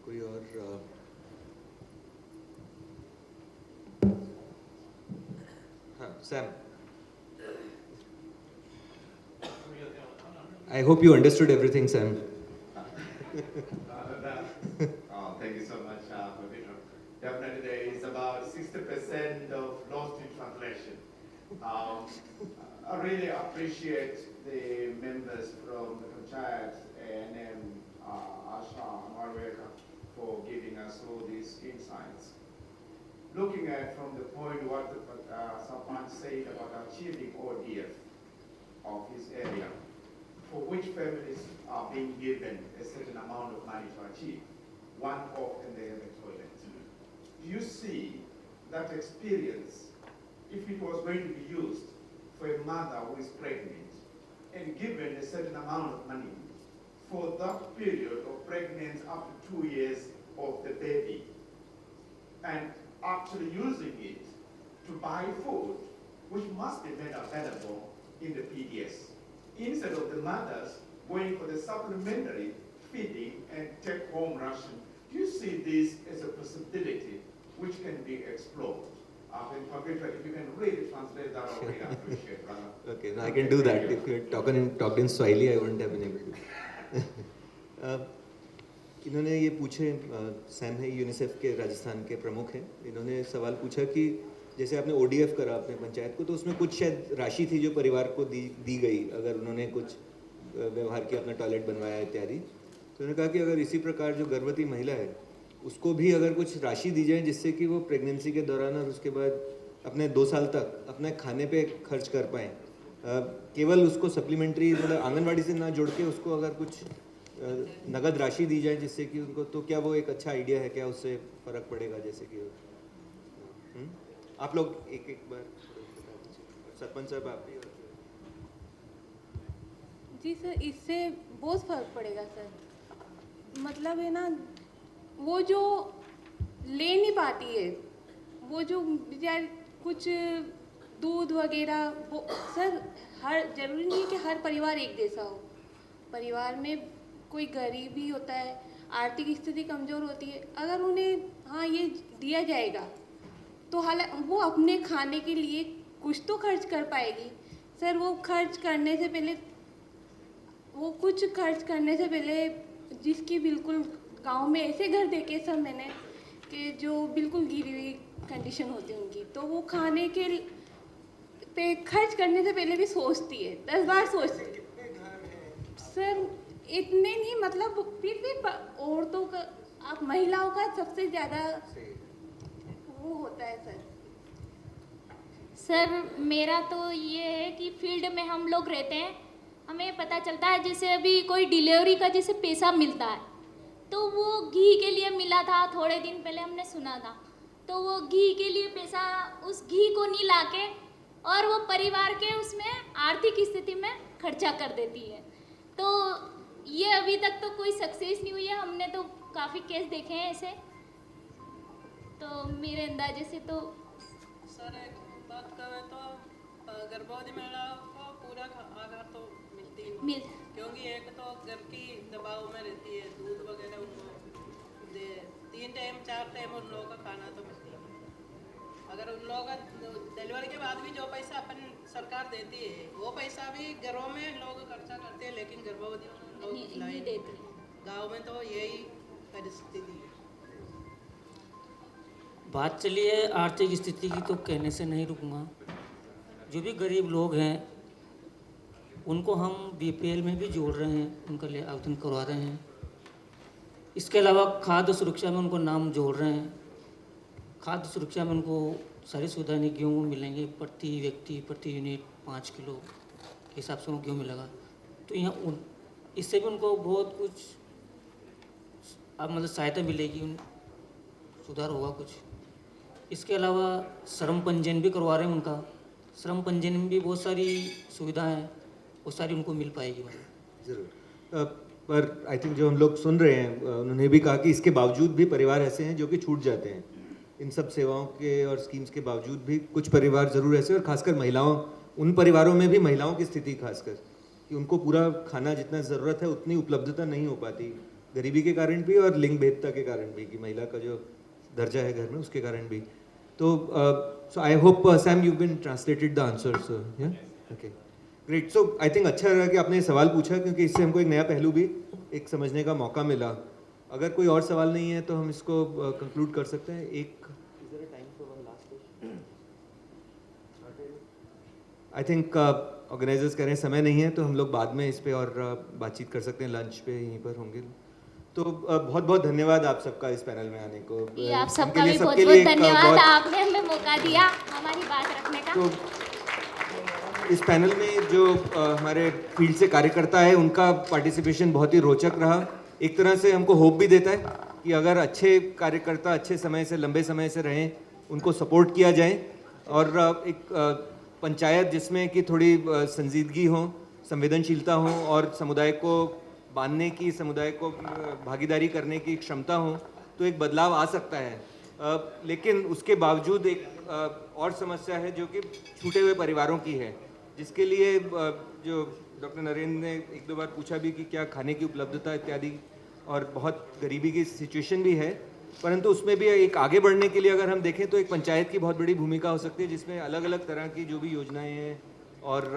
कोई और हाँ, Sam, I hope you understood everything, Sam. Thank you so much, Professor. Definitely there is about 60% of lost in translation. I really appreciate the members from the Panchayat and Asha Marweka for giving us all these insights. Looking at from the point what Sarpanch said about achieving ODF of his area, for which families are being given a certain amount of money to achieve, one off and they have a toilet. Do you see that experience, if it was going to be used for a mother who is pregnant and given a certain amount of money for that period of pregnancy up to 2 years of the baby, and actually using it to buy food, which must be made available in the PDS, instead of the mothers going for the supplementary feeding and take-home ration. Do you see this as a possibility which can be explored? If you can really translate that, I would really appreciate, brother. Okay, no, I can do that. If you had talked in Swahili, I wouldn't have been able to. इन्होंने ये पूछे, Sam है UNICEF के राजस्थान के प्रमुख हैं, इन्होंने सवाल पूछा कि जैसे आपने ODF करा अपने पंचायत को, तो उसमें कुछ शायद राशि थी जो परिवार को दी गई अगर उन्होंने कुछ व्यवहार किया, अपना टॉयलेट बनवाया इत्यादि। तो उन्होंने कहा कि अगर इसी प्रकार जो गर्भवती महिला है उसको भी अगर कुछ राशि दी जाए जिससे कि वो प्रेगनेंसी के दौरान और उसके बाद अपने 2 साल तक अपने खाने पे खर्च कर पाएँ, केवल उसको सप्लीमेंट्री मतलब आंगनवाड़ी से ना जोड़ के उसको अगर कुछ नगद राशि दी जाए जिससे कि उनको, तो क्या वो एक अच्छा आइडिया है? क्या उससे फ़र्क पड़ेगा? जैसे कि आप लोग एक बार सरपंच साहब आप भी। जी सर, इससे बहुत फ़र्क पड़ेगा सर। मतलब है ना, वो जो ले नहीं पाती है, वो जो बेचारी कुछ दूध वगैरह, वो सर ज़रूरी नहीं है कि हर परिवार एक जैसा हो। परिवार में कोई गरीब भी होता है, आर्थिक स्थिति कमज़ोर होती है, अगर उन्हें हाँ ये दिया जाएगा तो हालांकि वो अपने खाने के लिए कुछ तो खर्च कर पाएगी सर। वो खर्च करने से पहले, वो कुछ खर्च करने से पहले जिसकी बिल्कुल गांव में ऐसे घर देखे सर मैंने कि जो बिल्कुल गिरी हुई कंडीशन होती है उनकी, तो वो खाने के पे खर्च करने से पहले भी सोचती है, 10 बार सोचती है सर। इतने नहीं, मतलब फिर भी औरतों का, आप महिलाओं का सबसे ज़्यादा वो होता है सर। सर मेरा तो ये है कि फील्ड में हम लोग रहते हैं, हमें पता चलता है जैसे अभी कोई डिलीवरी का जैसे पैसा मिलता है, तो वो घी के लिए मिला था, थोड़े दिन पहले हमने सुना था, तो वो घी के लिए पैसा उस घी को नहीं लाके और वो परिवार के उसमें आर्थिक स्थिति में खर्चा कर देती है। तो ये अभी तक तो कोई सक्सेस नहीं हुई है, हमने तो काफ़ी केस देखे हैं ऐसे। तो मेरे अंदाजे से तो सर एक बात करें तो गर्भवती महिलाओं को पूरा आहार तो मिलती ही नहीं, क्योंकि एक तो घर की दबाव में रहती है, दूध वगैरह उनको दे 3 टाइम 4 टाइम उन लोगों का खाना तो मिलती है। अगर उन लोगों का डिलीवरी के बाद भी जो पैसा अपन सरकार देती है वो पैसा भी घरों में लोग खर्चा करते हैं, लेकिन गर्भवती लोग नहीं देते। गाँव में तो यही परिस्थिति है। बात चली है आर्थिक स्थिति की, तो कहने से नहीं रुकूंगा। जो भी गरीब लोग हैं उनको हम बीपीएल में भी जोड़ रहे हैं, उनका लिए आवेदन करवा रहे हैं। इसके अलावा खाद्य सुरक्षा में उनको नाम जोड़ रहे हैं। खाद्य सुरक्षा में उनको सारी सुविधाएं नहीं, गेहूँ मिलेंगे प्रति व्यक्ति प्रति यूनिट 5 किलो के हिसाब से वो गेहूँ मिलेगा। तो यहाँ इससे भी उनको बहुत कुछ अब मतलब सहायता मिलेगी, सुधार होगा कुछ। इसके अलावा श्रम पंजीयन भी करवा रहे हैं उनका। श्रम पंजीयन में भी बहुत सारी सुविधाएं हैं, वो सारी उनको मिल पाएगी। ज़रूर। पर आई थिंक जो हम लोग सुन रहे हैं उन्होंने भी कहा कि इसके बावजूद भी परिवार ऐसे हैं जो कि छूट जाते हैं इन सब सेवाओं के और स्कीम्स के बावजूद भी। कुछ परिवार ज़रूर ऐसे, और खासकर महिलाओं, उन परिवारों में भी महिलाओं की स्थिति खासकर कि उनको पूरा खाना जितना ज़रूरत है उतनी उपलब्धता नहीं हो पाती, गरीबी के कारण भी और लिंग भेदता के कारण भी, कि महिला का जो दर्जा है घर में उसके कारण भी। तो so I hope some you been translated the answers, या okay great. So I think अच्छा रहा कि आपने सवाल पूछा, क्योंकि इससे हमको एक नया पहलू भी एक समझने का मौका मिला। अगर कोई और सवाल नहीं है तो हम इसको कंक्लूड कर सकते हैं। एक आई थिंक ऑर्गेनाइजर्स कह रहे हैं समय नहीं है, तो हम लोग बाद में इस पे और बातचीत कर सकते हैं, लंच पे यहीं पर होंगे। तो बहुत बहुत धन्यवाद आप सबका इस पैनल में आने को। ये आप सबका भी बहुत बहुत धन्यवाद, आपने हमें मौका दिया हमारी बात रखने का। तो इस पैनल में जो हमारे फील्ड से कार्यकर्ता है उनका पार्टिसिपेशन बहुत ही रोचक रहा। एक तरह से हमको होप भी देता है कि अगर अच्छे कार्यकर्ता अच्छे समय से, लंबे समय से रहें, उनको सपोर्ट किया जाए, और एक पंचायत जिसमें कि थोड़ी संजीदगी हो, संवेदनशीलता हो और समुदाय को बांधने की, समुदाय को भागीदारी करने की क्षमता हो, तो एक बदलाव आ सकता है। लेकिन उसके बावजूद एक और समस्या है जो कि छूटे हुए परिवारों की है, जिसके लिए जो डॉक्टर नरेंद्र ने 1-2 बार पूछा भी कि क्या खाने की उपलब्धता इत्यादि, और बहुत गरीबी की सिचुएशन भी है। परंतु उसमें भी एक आगे बढ़ने के लिए अगर हम देखें तो एक पंचायत की बहुत बड़ी भूमिका हो सकती है, जिसमें अलग अलग तरह की जो भी योजनाएं हैं और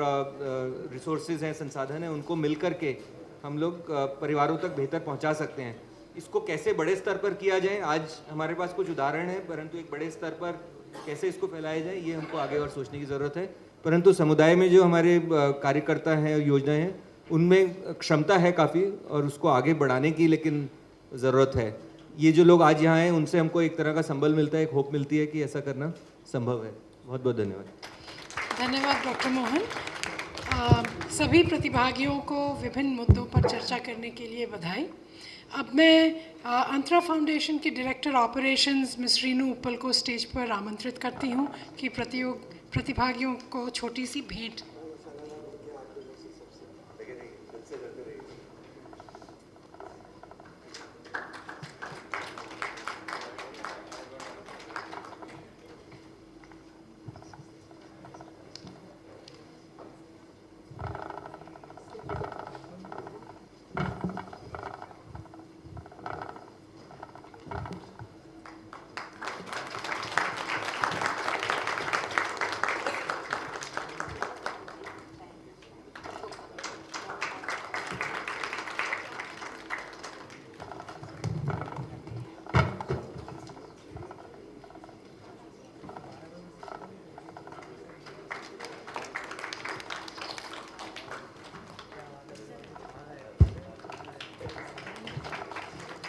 रिसोर्सेज हैं, संसाधन हैं, उनको मिल कर के हम लोग परिवारों तक बेहतर पहुंचा सकते हैं। इसको कैसे बड़े स्तर पर किया जाए, आज हमारे पास कुछ उदाहरण हैं, परंतु एक बड़े स्तर पर कैसे इसको फैलाया जाए, ये हमको आगे और सोचने की ज़रूरत है। परंतु समुदाय में जो हमारे कार्यकर्ता हैं, योजनाएं हैं, उनमें क्षमता है काफ़ी, और उसको आगे बढ़ाने की लेकिन ज़रूरत है। ये जो लोग आज यहाँ हैं उनसे हमको एक तरह का संबल मिलता है, एक होप मिलती है कि ऐसा करना संभव है। बहुत बहुत धन्यवाद। धन्यवाद डॉक्टर मोहन। सभी प्रतिभागियों को विभिन्न मुद्दों पर चर्चा करने के लिए बधाई। अब मैं अंतरा फाउंडेशन की डायरेक्टर ऑपरेशंस मिस रीनू उप्पल को स्टेज पर आमंत्रित करती हूँ कि प्रतिभागियों को छोटी सी भेंट